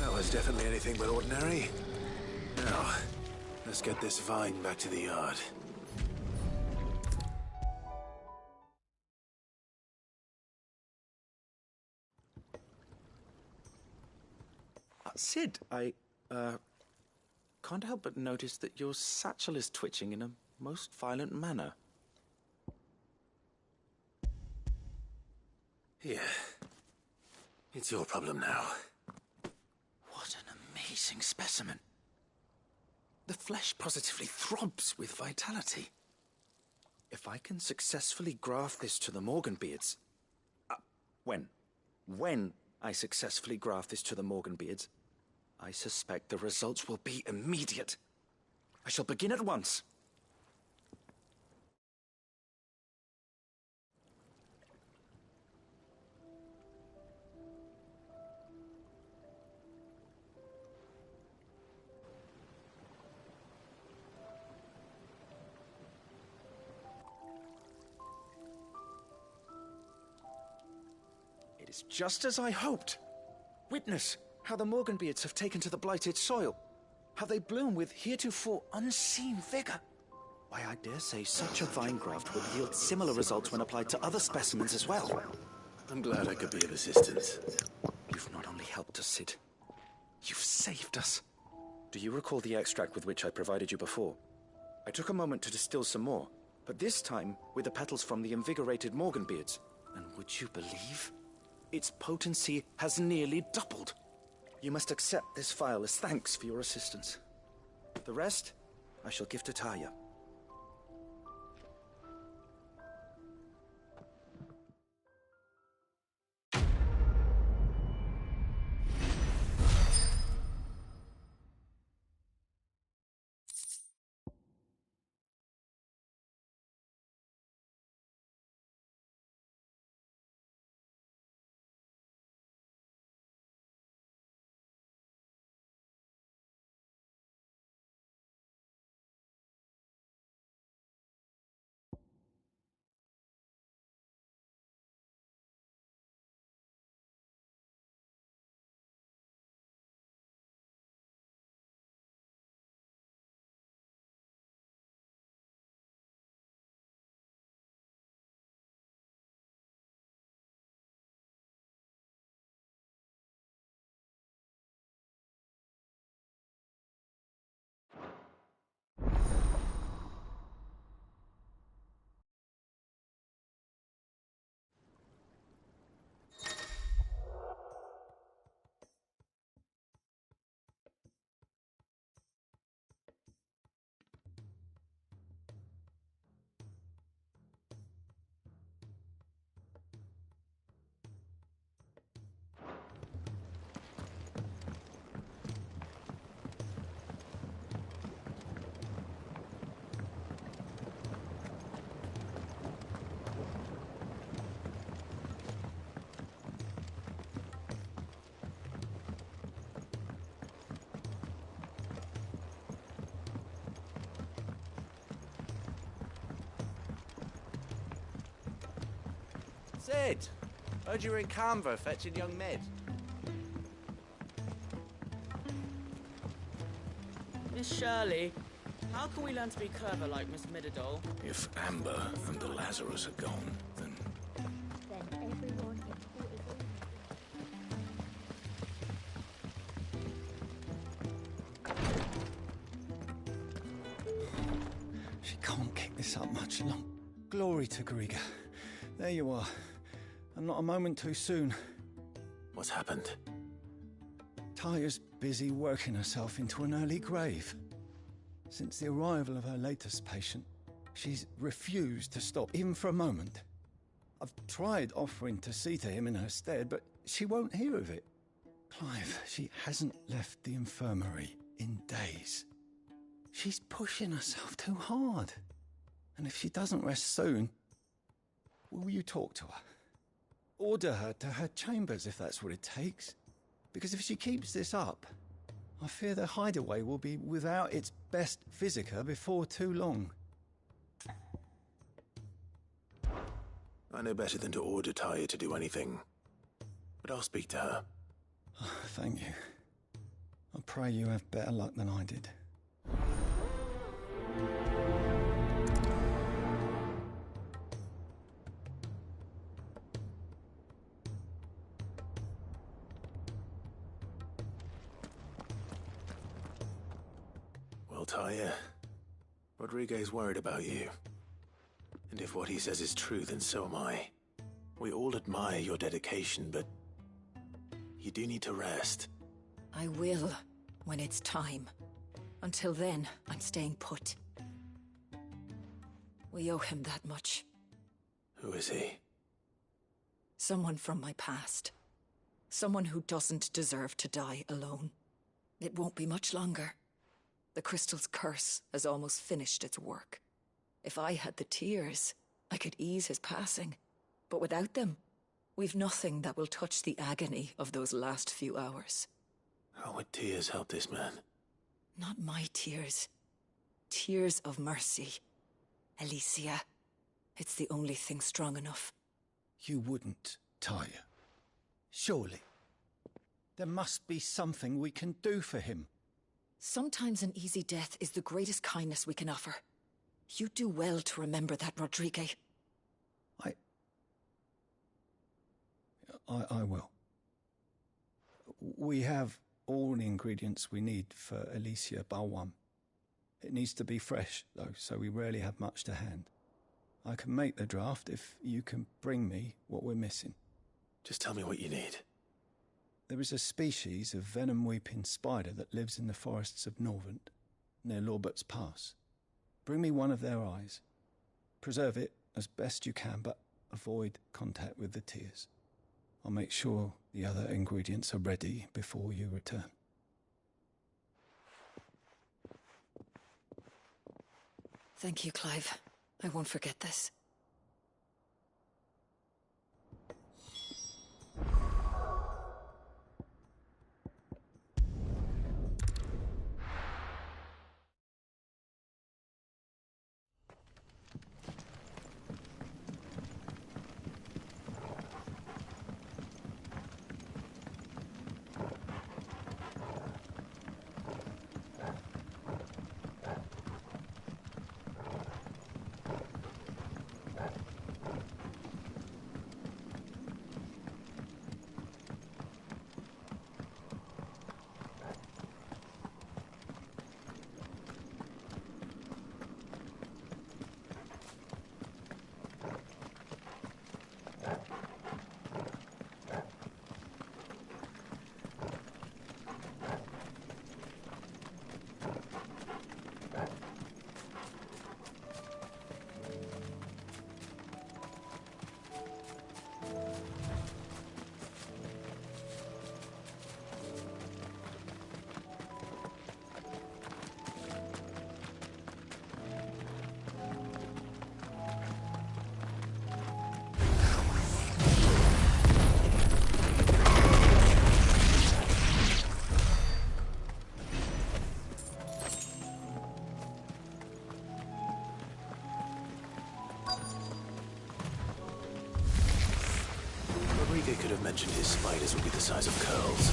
That was definitely anything but ordinary. Now, let's get this vine back to the yard. Sid, I can't help but notice that your satchel is twitching in a most violent manner. Here. It's your problem now. What an amazing specimen. The flesh positively throbs with vitality. If I can successfully graft this to the Morganbeards... When I successfully graft this to the Morganbeards, I suspect the results will be immediate. I shall begin at once. It is just as I hoped. Witness how the Morganbeards have taken to the blighted soil. How they bloom with heretofore unseen vigor. Why, I dare say such a vine graft would yield similar results when applied to other specimens as well. I'm glad I could be of assistance. You've not only helped us, Sid, you've saved us. Do you recall the extract with which I provided you before? I took a moment to distill some more, but this time with the petals from the invigorated Morganbeards. And would you believe? Its potency has nearly doubled. You must accept this file as thanks for your assistance. The rest, I shall give to Taya. Sid, heard you were in Canberra fetching young Med. Miss Shirley, how can we learn to be clever like Miss Midadol? If Amber and the Lazarus are gone, then everyone She can't kick this up much longer. Glory to Griga. There you are. And not a moment too soon. What's happened? Taya's busy working herself into an early grave. Since the arrival of her latest patient, she's refused to stop, even for a moment. I've tried offering to see to him in her stead, but she won't hear of it. Clive, she hasn't left the infirmary in days. She's pushing herself too hard. And if she doesn't rest soon, will you talk to her? Order her to her chambers if that's what it takes. Because if she keeps this up, I fear the hideaway will be without its best physica before too long. I know better than to order Taya to do anything. But I'll speak to her. Thank you. I pray you have better luck than I did. Well, Taya, Rodriguez worried about you. And if what he says is true, then so am I. We all admire your dedication, but you do need to rest. I will, when it's time. Until then, I'm staying put. We owe him that much. Who is he? Someone from my past. Someone who doesn't deserve to die alone. It won't be much longer. The crystal's curse has almost finished its work. If I had the tears, I could ease his passing. But without them, we've nothing that will touch the agony of those last few hours. How would tears help this man? Not my tears. Tears of mercy. Alicia, it's the only thing strong enough. You wouldn't, Taya. Surely. There must be something we can do for him. Sometimes an easy death is the greatest kindness we can offer. You do well to remember that, Rodrigue. I will. We have all the ingredients we need for Alicia Balwam. It needs to be fresh, though, so we rarely have much to hand. I can make the draft if you can bring me what we're missing. Just tell me what you need. There is a species of venom-weeping spider that lives in the forests of Norvent, near Lorbert's Pass. Bring me one of their eyes. Preserve it as best you can, but avoid contact with the tears. I'll make sure the other ingredients are ready before you return. Thank you, Clive. I won't forget this. Rodrigue could have mentioned his spiders would be the size of curls.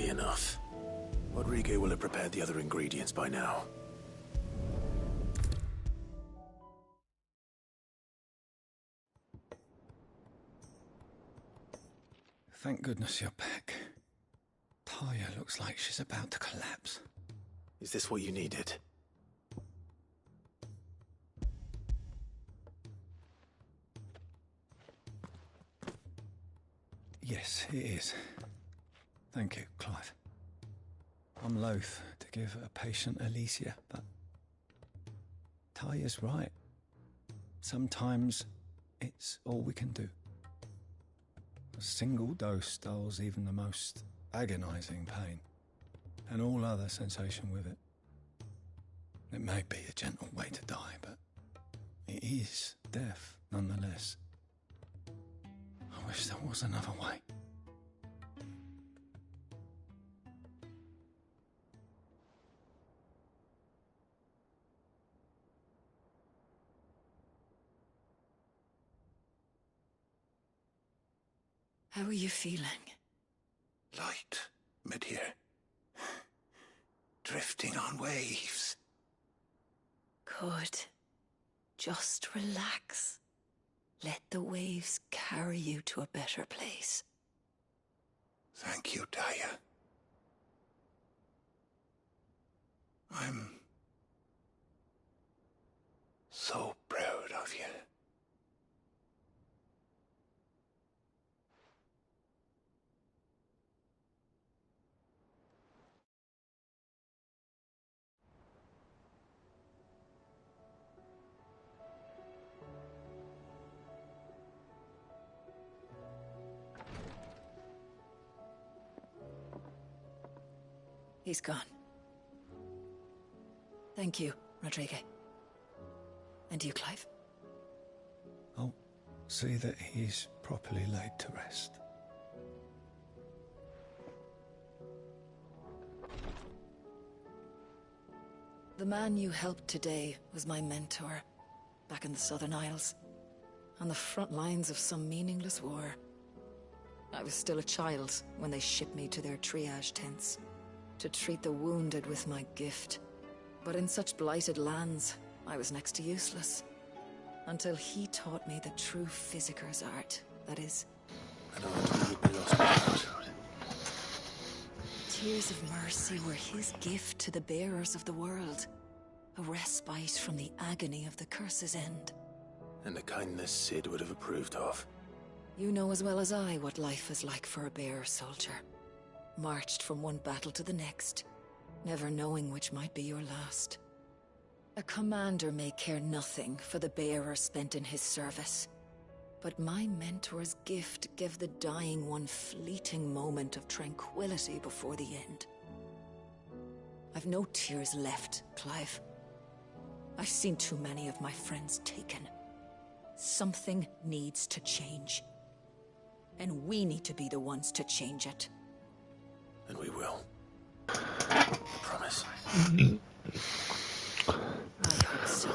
be enough. Rodrigo will have prepared the other ingredients by now. Thank goodness you're back. Taya looks like she's about to collapse. Is this what you needed? Yes, it is. Thank you, Clive. I'm loath to give a patient Alicia, but Taya's right. Sometimes it's all we can do. A single dose dulls even the most agonizing pain, and all other sensation with it. It may be a gentle way to die, but it is death nonetheless. I wish there was another way. How are you feeling? Light, mid-here. Drifting on waves. Good. Just relax. Let the waves carry you to a better place. Thank you, Taya. I'm so proud of you. He's gone. Thank you, Rodrigo. And you, Clive? I'll see that he's properly laid to rest. The man you helped today was my mentor, back in the Southern Isles, on the front lines of some meaningless war. I was still a child when they shipped me to their triage tents, to treat the wounded with my gift. But in such blighted lands, I was next to useless. Until he taught me the true physicker's art, that is. I don't want to be lost without. Tears of mercy were his gift to the bearers of the world. A respite from the agony of the curse's end. And a kindness Sid would have approved of. You know as well as I what life is like for a bearer soldier. Marched from one battle to the next, never knowing which might be your last. A commander may care nothing for the bearer spent in his service. But my mentor's gift gave the dying one fleeting moment of tranquility before the end. I've no tears left, Clive. I've seen too many of my friends taken. Something needs to change. And we need to be the ones to change it. And we will. Promise. I hope so.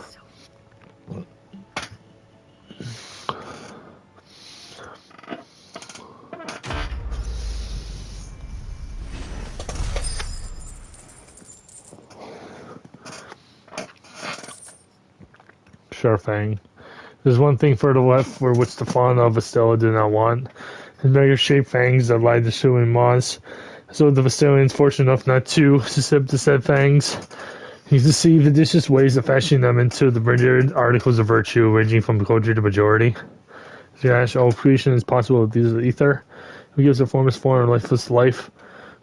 Sure thing. There's one thing further left for which the fauna of Vestella did not want. His beggar-shaped fangs that lied the showing maws. So the Vestellians fortunate enough not to suscept to said fangs. He deceived vicious ways of fashioning them into the rendered articles of virtue, ranging from culture to majority. Yes, all creation is possible with these ether. He gives a formless form and lifeless life.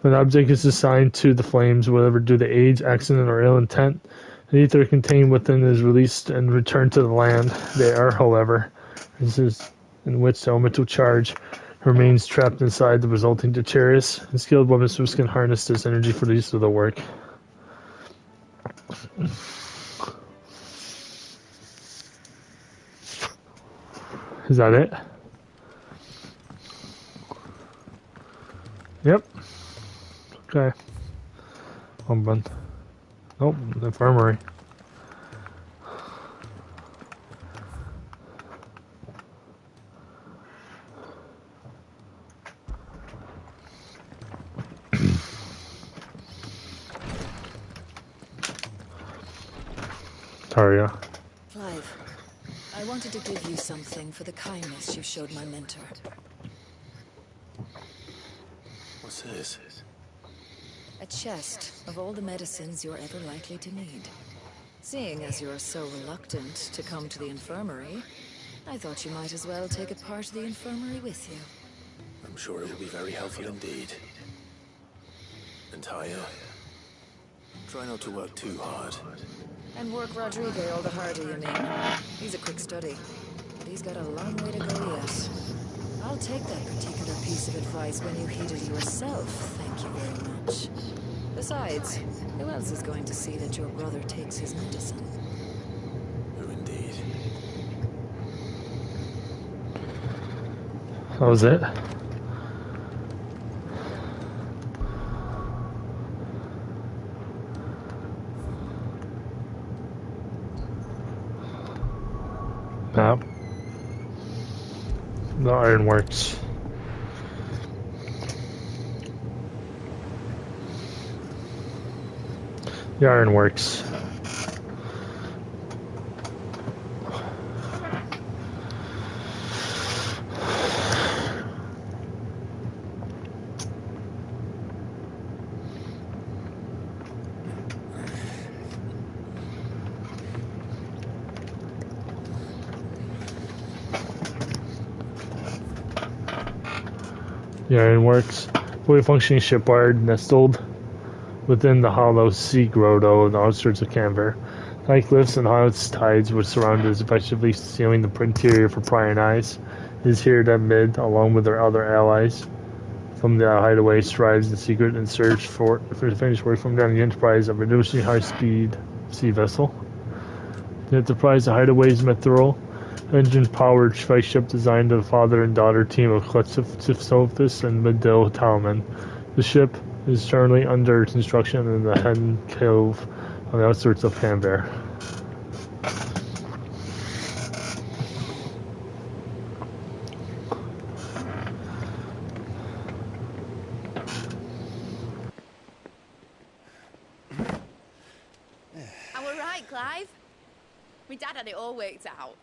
When an object is assigned to the flames, whether due to age, accident, or ill intent, the ether contained within is released and returned to the land. They are, however, in which the elemental charge remains trapped inside the resulting detritus, and skilled weaponsmiths can harness this energy for the use of the work. Is that it? Yep. Okay. Home run. Nope, the infirmary. Taria. Clive, I wanted to give you something for the kindness you showed my mentor. What's this? A chest of all the medicines you're ever likely to need. Seeing as you're so reluctant to come to the infirmary, I thought you might as well take a part of the infirmary with you. I'm sure it will be very helpful indeed. And Taya, try not to work too hard. And work Rodrigo all the harder, you mean? He's a quick study, but he's got a long way to go yet. I'll take that particular piece of advice when you heed it yourself, thank you very much. Besides, who else is going to see that your brother takes his medicine? Who indeed? That was it. Map. The ironworks. The ironworks. The ironworks. Fully functioning shipyard nestled within the hollow sea grotto on the outskirts of Canver. High cliffs and high tides which surround it, effectively sealing the interior for prying eyes. It is here that Mid, along with their other allies from the hideaway, strives in secret and search for the finished work from down the Enterprise, a reducing high-speed sea vessel. The Enterprise, the hideaway's Methrol, engine-powered spaceship designed to the father and daughter team of Kletsifsophis and Medill Talman. The ship is currently under construction in the Hen Cove on the outskirts of Canberra. I were right, Clive. My dad had it all worked out.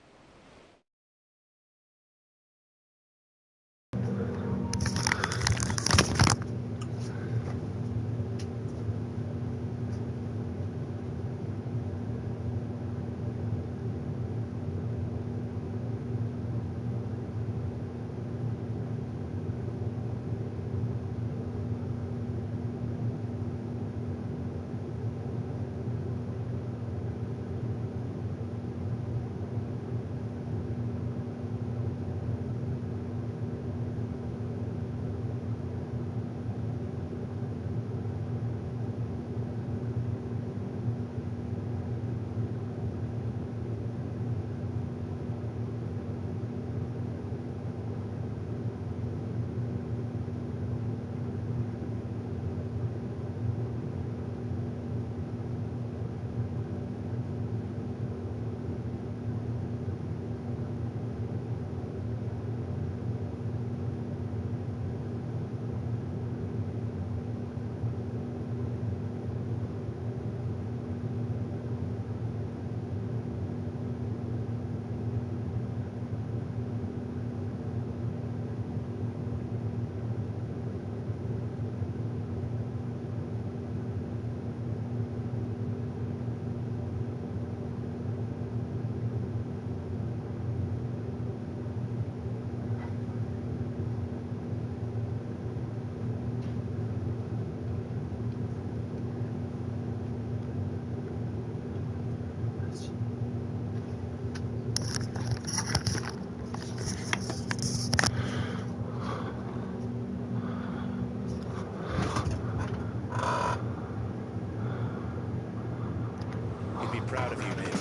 He'd be proud of you, Mid.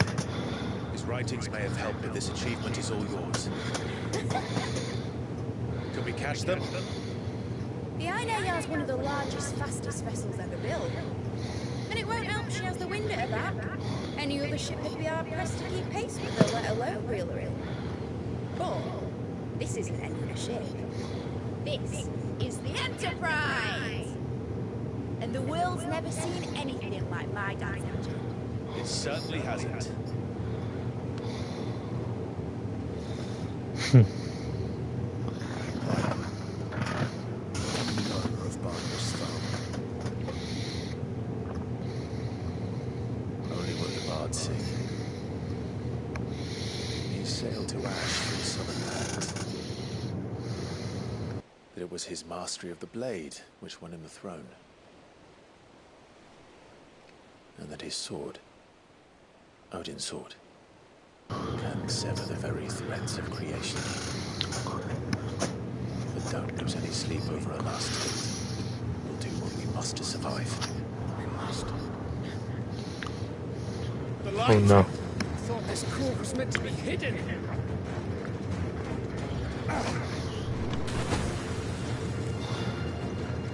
His writings may have helped, but this achievement is all yours. Can we catch them? The Ainayar's one of the largest, fastest vessels ever built. And it won't help she has the wind at her back. Any other ship would be hard-pressed to keep pace with her, let alone reel her in. But this isn't any other ship. This is the Enterprise! And the world's never seen anything like my dad's engine. It certainly hasn't. Owner of Barker's thumb. Only what the bards sing. He sailed to Ash from southern lands. That it was his mastery of the blade which won him the throne. And that his sword, Odin's sword, can sever the very threads of creation. But don't lose any sleep over a last hit. We'll do what we must to survive. We must. The Oh light! no. I thought this core was meant to be hidden.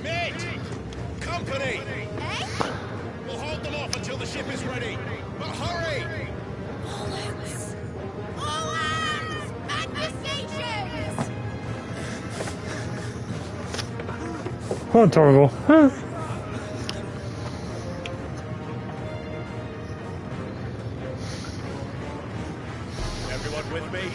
Mate! Company! Eh? We'll hold them off until the ship is ready. But hurry! All hands! All hands! Back to stations! Oh, terrible. Huh. Everyone with me?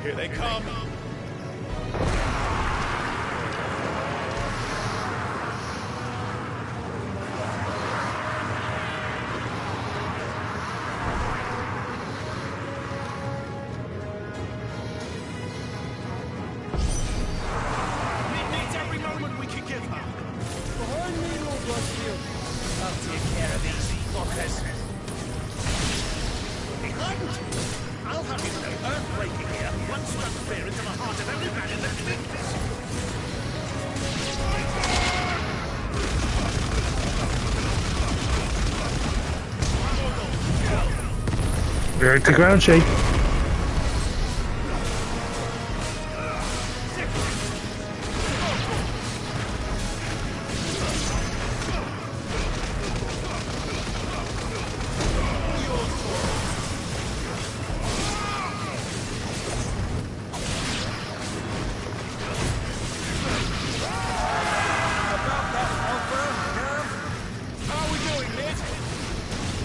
Here they come. It needs every moment we can give her. Behind me, Lord Westfield. I'll take care of these fuckers. Behind you! I'll have you know, earthquaking here. One struck fear into the heart of every man in the kingdom. Back to ground shake. How are we doing, Ned?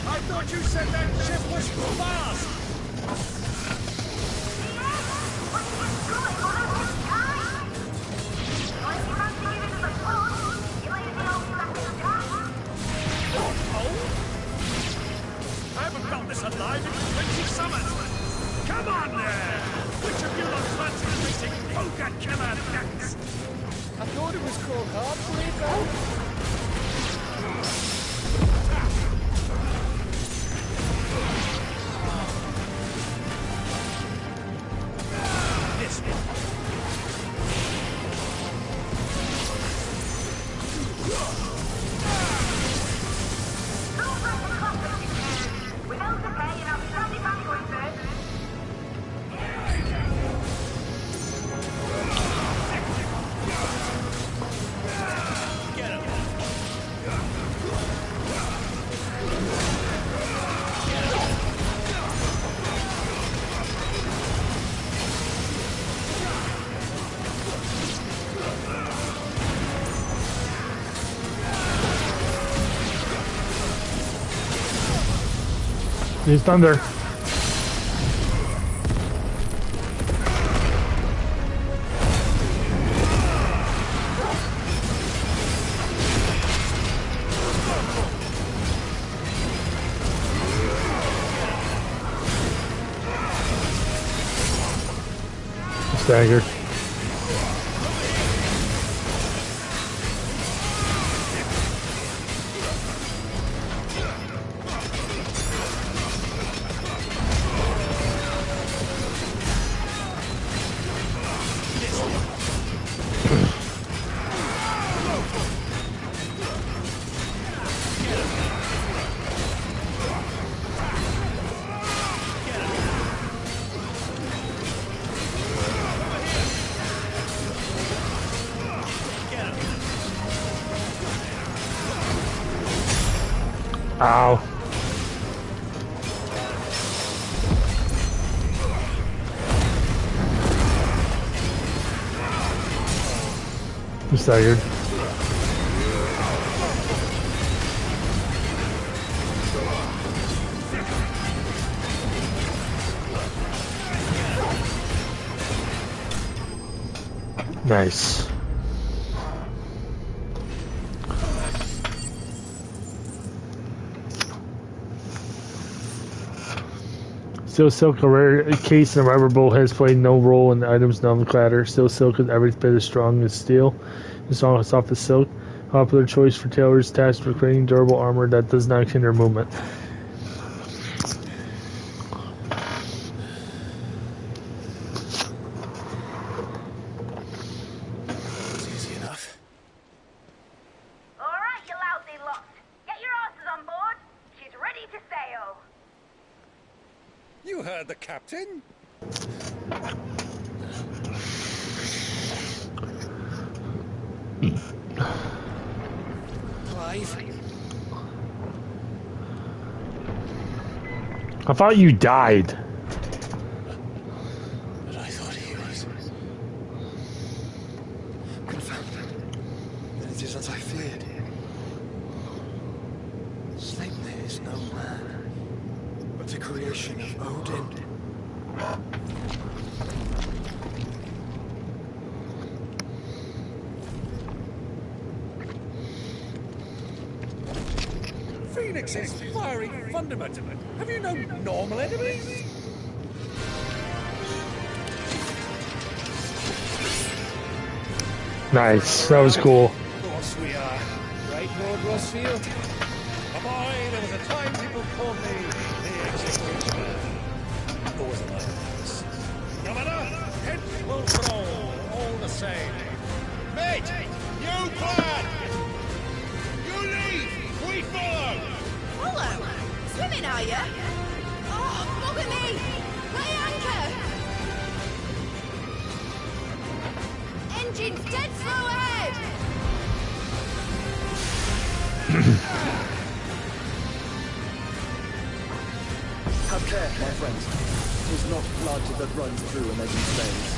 I thought you said that ship was fast! I haven't felt this alive in 20 summers! Come on there! Which of you lot fancy facing Poker Killer next? I thought it was called Heartbreaker. This one. He's thunder. Staggered. Ow. I'm staggered. Nice. Steel Silk, a rare case and rubber bowl, has played no role in the item's nomenclature. Steel Silk is every bit as strong as steel, as soft as silk. Popular choice for tailors tasked with creating durable armor that does not hinder movement. Easy enough. All right, you lousy lot. Get your asses on board. She's ready to sail. You heard the captain. Clive? I thought you died. But I thought he was. Confounded. Then it is as I feared. Sleipnir is no man, but a creation of Odin. Phoenix's fiery fundament. Have you no normal enemies? Nice. That was cool. Of course we are. Right, Lord Rossfield? A boy, there was a time people called me the Executioner. Always a line of this. No matter, heads will roll, all the same. Mate, new plan! You leave, we follow! Follow? Swimming, are you? Oh, bugger me! Lay anchor! Engine's dead slow ahead! Have care, my friends. It is not blood that runs through an Eden's veins.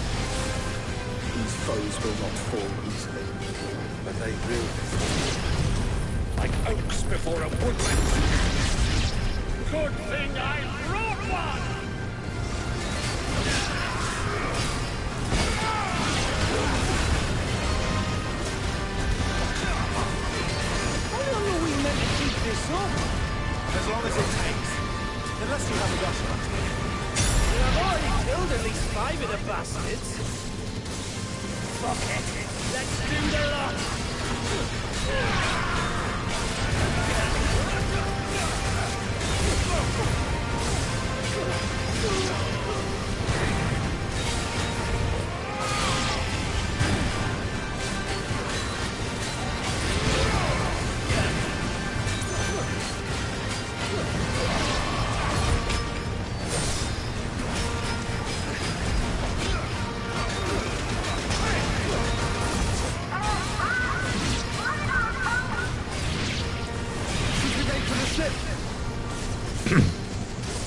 These foes will not fall easily. But they will fall. Like oaks before a woodland. Good thing I brought one! How long are we meant to keep this up? As long as it takes. Unless you have a rush on. I've already killed at least 5 of the bastards. Fuck it. Let's do the lot.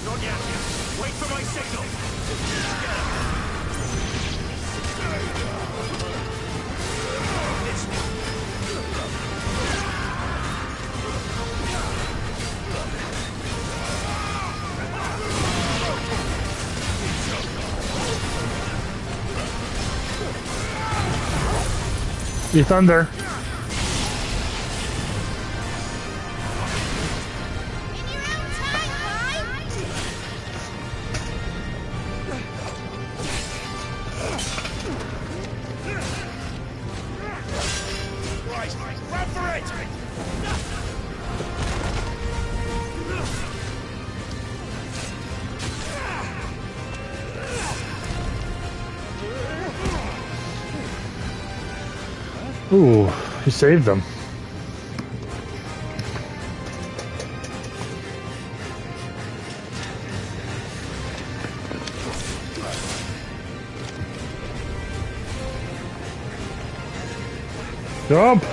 Not yet. Wait for my signal. You thunder. Right, run for it! Ooh, you saved them. Jump!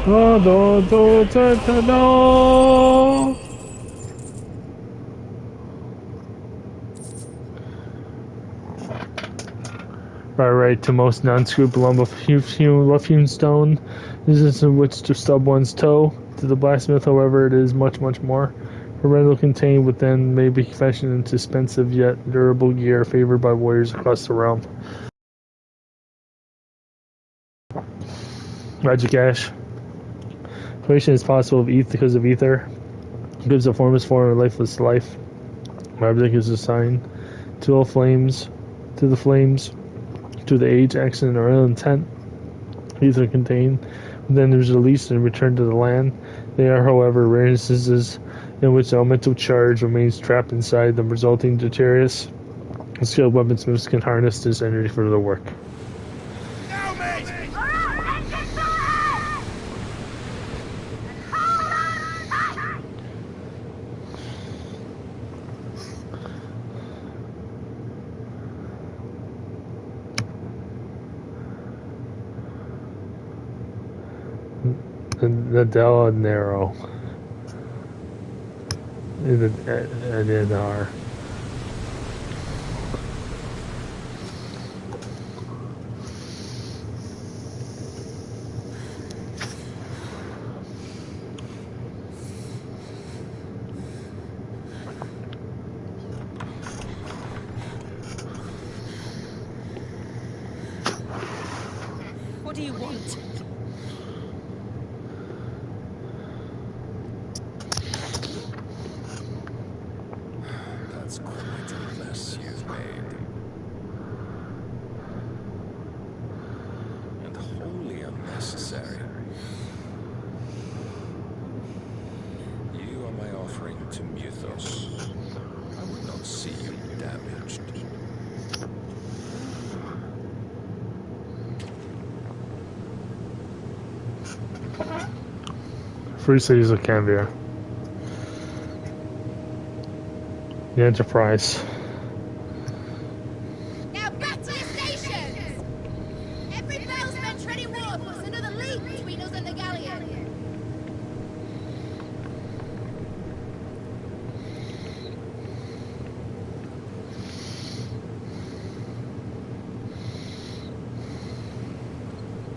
No, no. Right, to most non-scrupulous love hewn stone. This is in which to stub one's toe. To the blacksmith, however, it is much, much more. A rental contained within may be fashioned into expensive yet durable gear favored by warriors across the realm. Magic Ash. Creation is possible because of ether. It gives a formless form of lifeless life. Magic is assigned to all flames, to the flames, to the age, accident, or ill intent. Ether contained. Then there's released and returned to the land. They are, however, rare instances in which the elemental charge remains trapped inside them, resulting deleterious. Skilled weaponsmiths can harness this energy for their work. The Del Nero. And R. What do you want? That's quite a mess you've made. And wholly unnecessary. You are my offering to Mythos. I would not see you damaged. Free cities of Canvia. The Enterprise. Now back to your stations! Every bellsman treading water puts another leap between us and the galleon.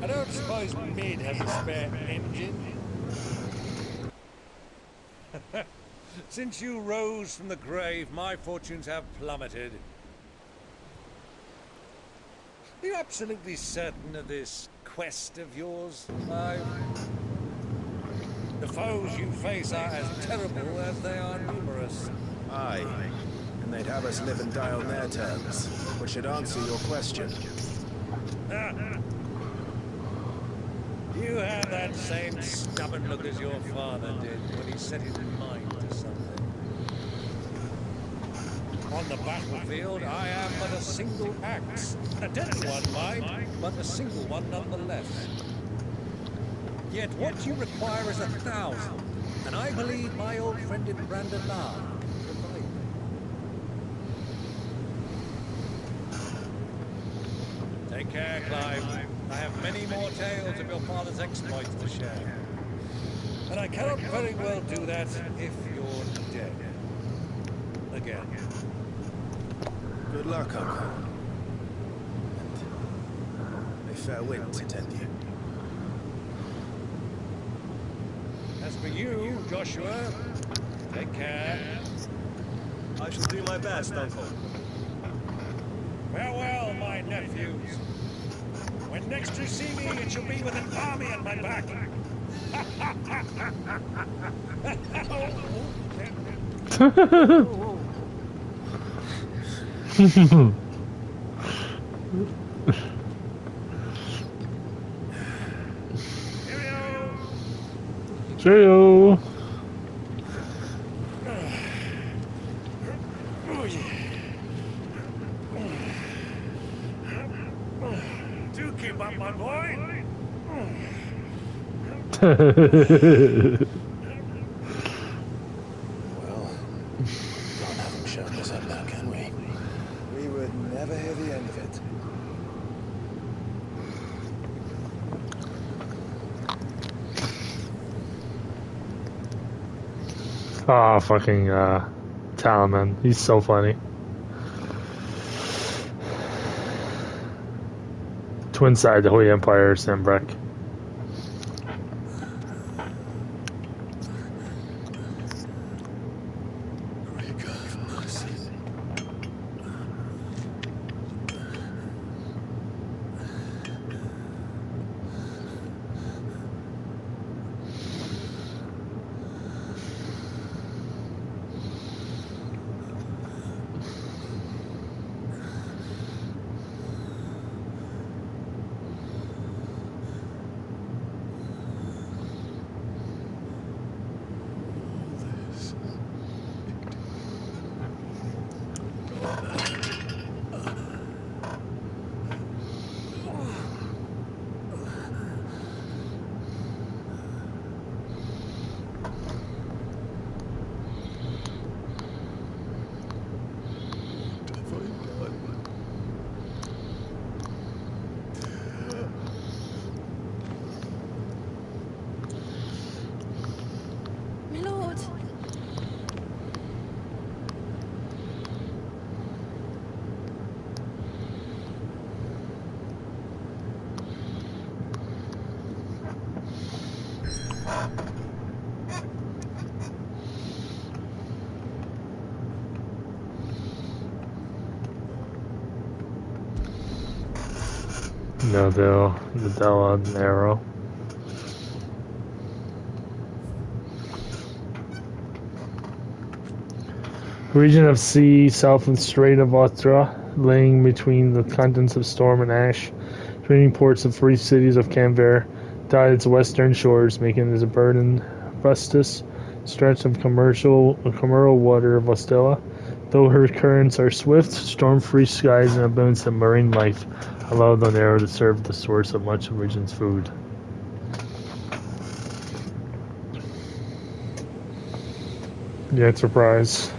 I don't suppose Mid has a spare engine? Since you rose from the grave, my fortunes have plummeted. Are you absolutely certain of this quest of yours, Clive? The foes you face are as terrible as they are numerous. Aye. And they'd have us live and die on their terms, which should answer your question. You have that same stubborn look as your father did when he set his mind to something. On the battlefield, I am but a single axe. A deadly one, mind, but a single one nonetheless. Yet what you require is 1,000, and I believe my old friend in Brandon can provide. Take care, Clive. I have many more tales of your father's exploits to share. And I cannot very well do that if you're dead. Again. Good luck, Uncle. And may fair winds attend you. As for you, Joshua, take care. I shall do my best, Uncle. Farewell, my nephews. When next you see me, it shall be with an army at my back. Cheerio. Do keep up, my boy. Well, can't have him showing us up now, can we? We would never hear the end of it. Oh, fucking Talaman. He's so funny. Twin side, the Holy Empire, Sembreck. My lord. No, the Della Nero. Region of sea south of Strait of Otra, laying between the continents of Storm and Ash, trading ports of free cities of Canver, dot its western shores, making it a burden bustus stretch of commercial water of Ostella. Though her currents are swift, storm-free skies and abundance of marine life allow the Nero to serve the source of much of the region's food. Yeah, surprise.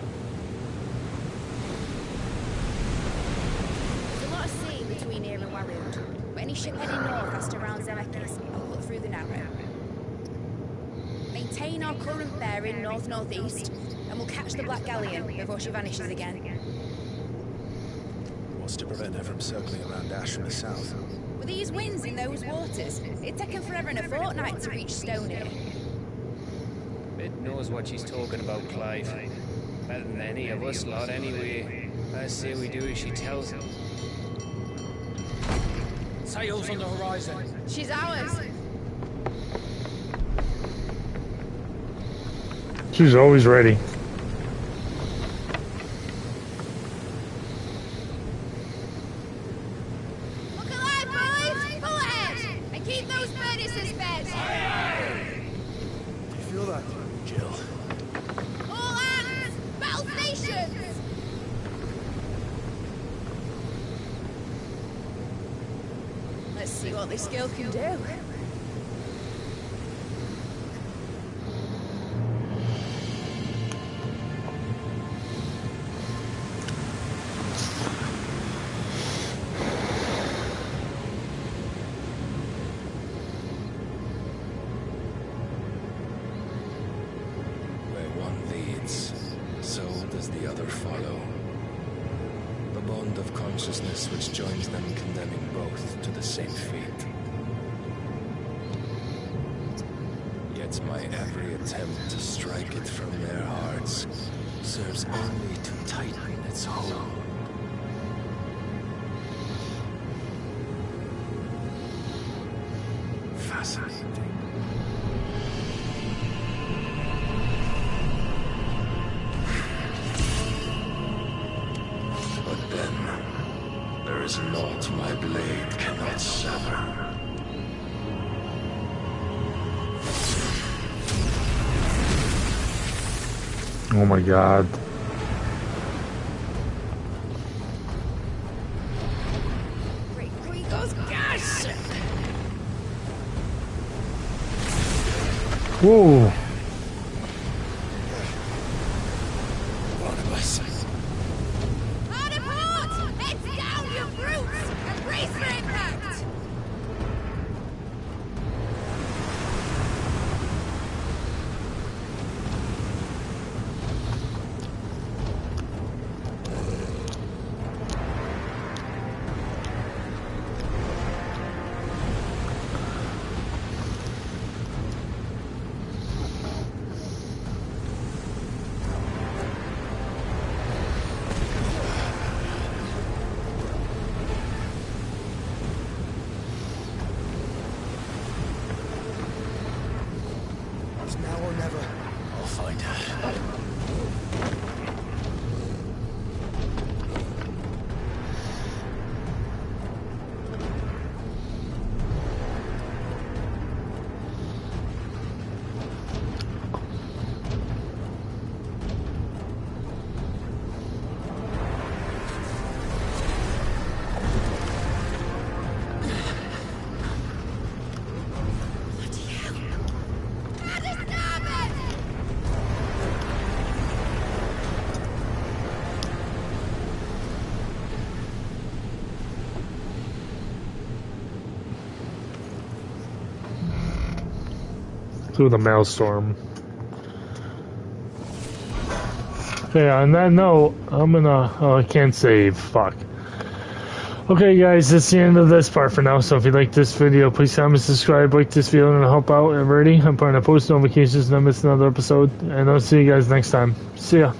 There's a lot of sea between here and Wariod, but any ship heading north has to round Zemeckis and cut through the Narrow. Maintain our current bearing north-northeast, and we'll catch the Black Galleon before she vanishes again. What's to prevent her from circling around Ash from the south? With these winds in those waters, it'd take her forever and a fortnight to reach Stony. Mid knows what she's talking about, Clive. Better than any of us lot, anyway. I say we do as she tells us. Sails on the horizon. She's ours. She's always ready. Look alive, boys! Pull ahead! And keep those furnaces fed! Do you feel that? Jill. All hands! Battle stations! Let's see what this girl can do. Where one leads, so does the other follow. The bond of consciousness which joins them condemning both to the same fate. Yet my every attempt to strike it from their hearts serves only to tighten its hold. Fascinating. But then, there is naught my blade cannot sever. Oh my god. Whoa. It's now or never. I'll find her. Through the maelstrom. Okay, on that note, I'm gonna... Oh, I can't save. Fuck. Okay, guys, that's the end of this part for now. So if you like this video, please comment, subscribe, like this video, and help out everybody. I'm trying to post notifications and not miss another episode. And I'll see you guys next time. See ya.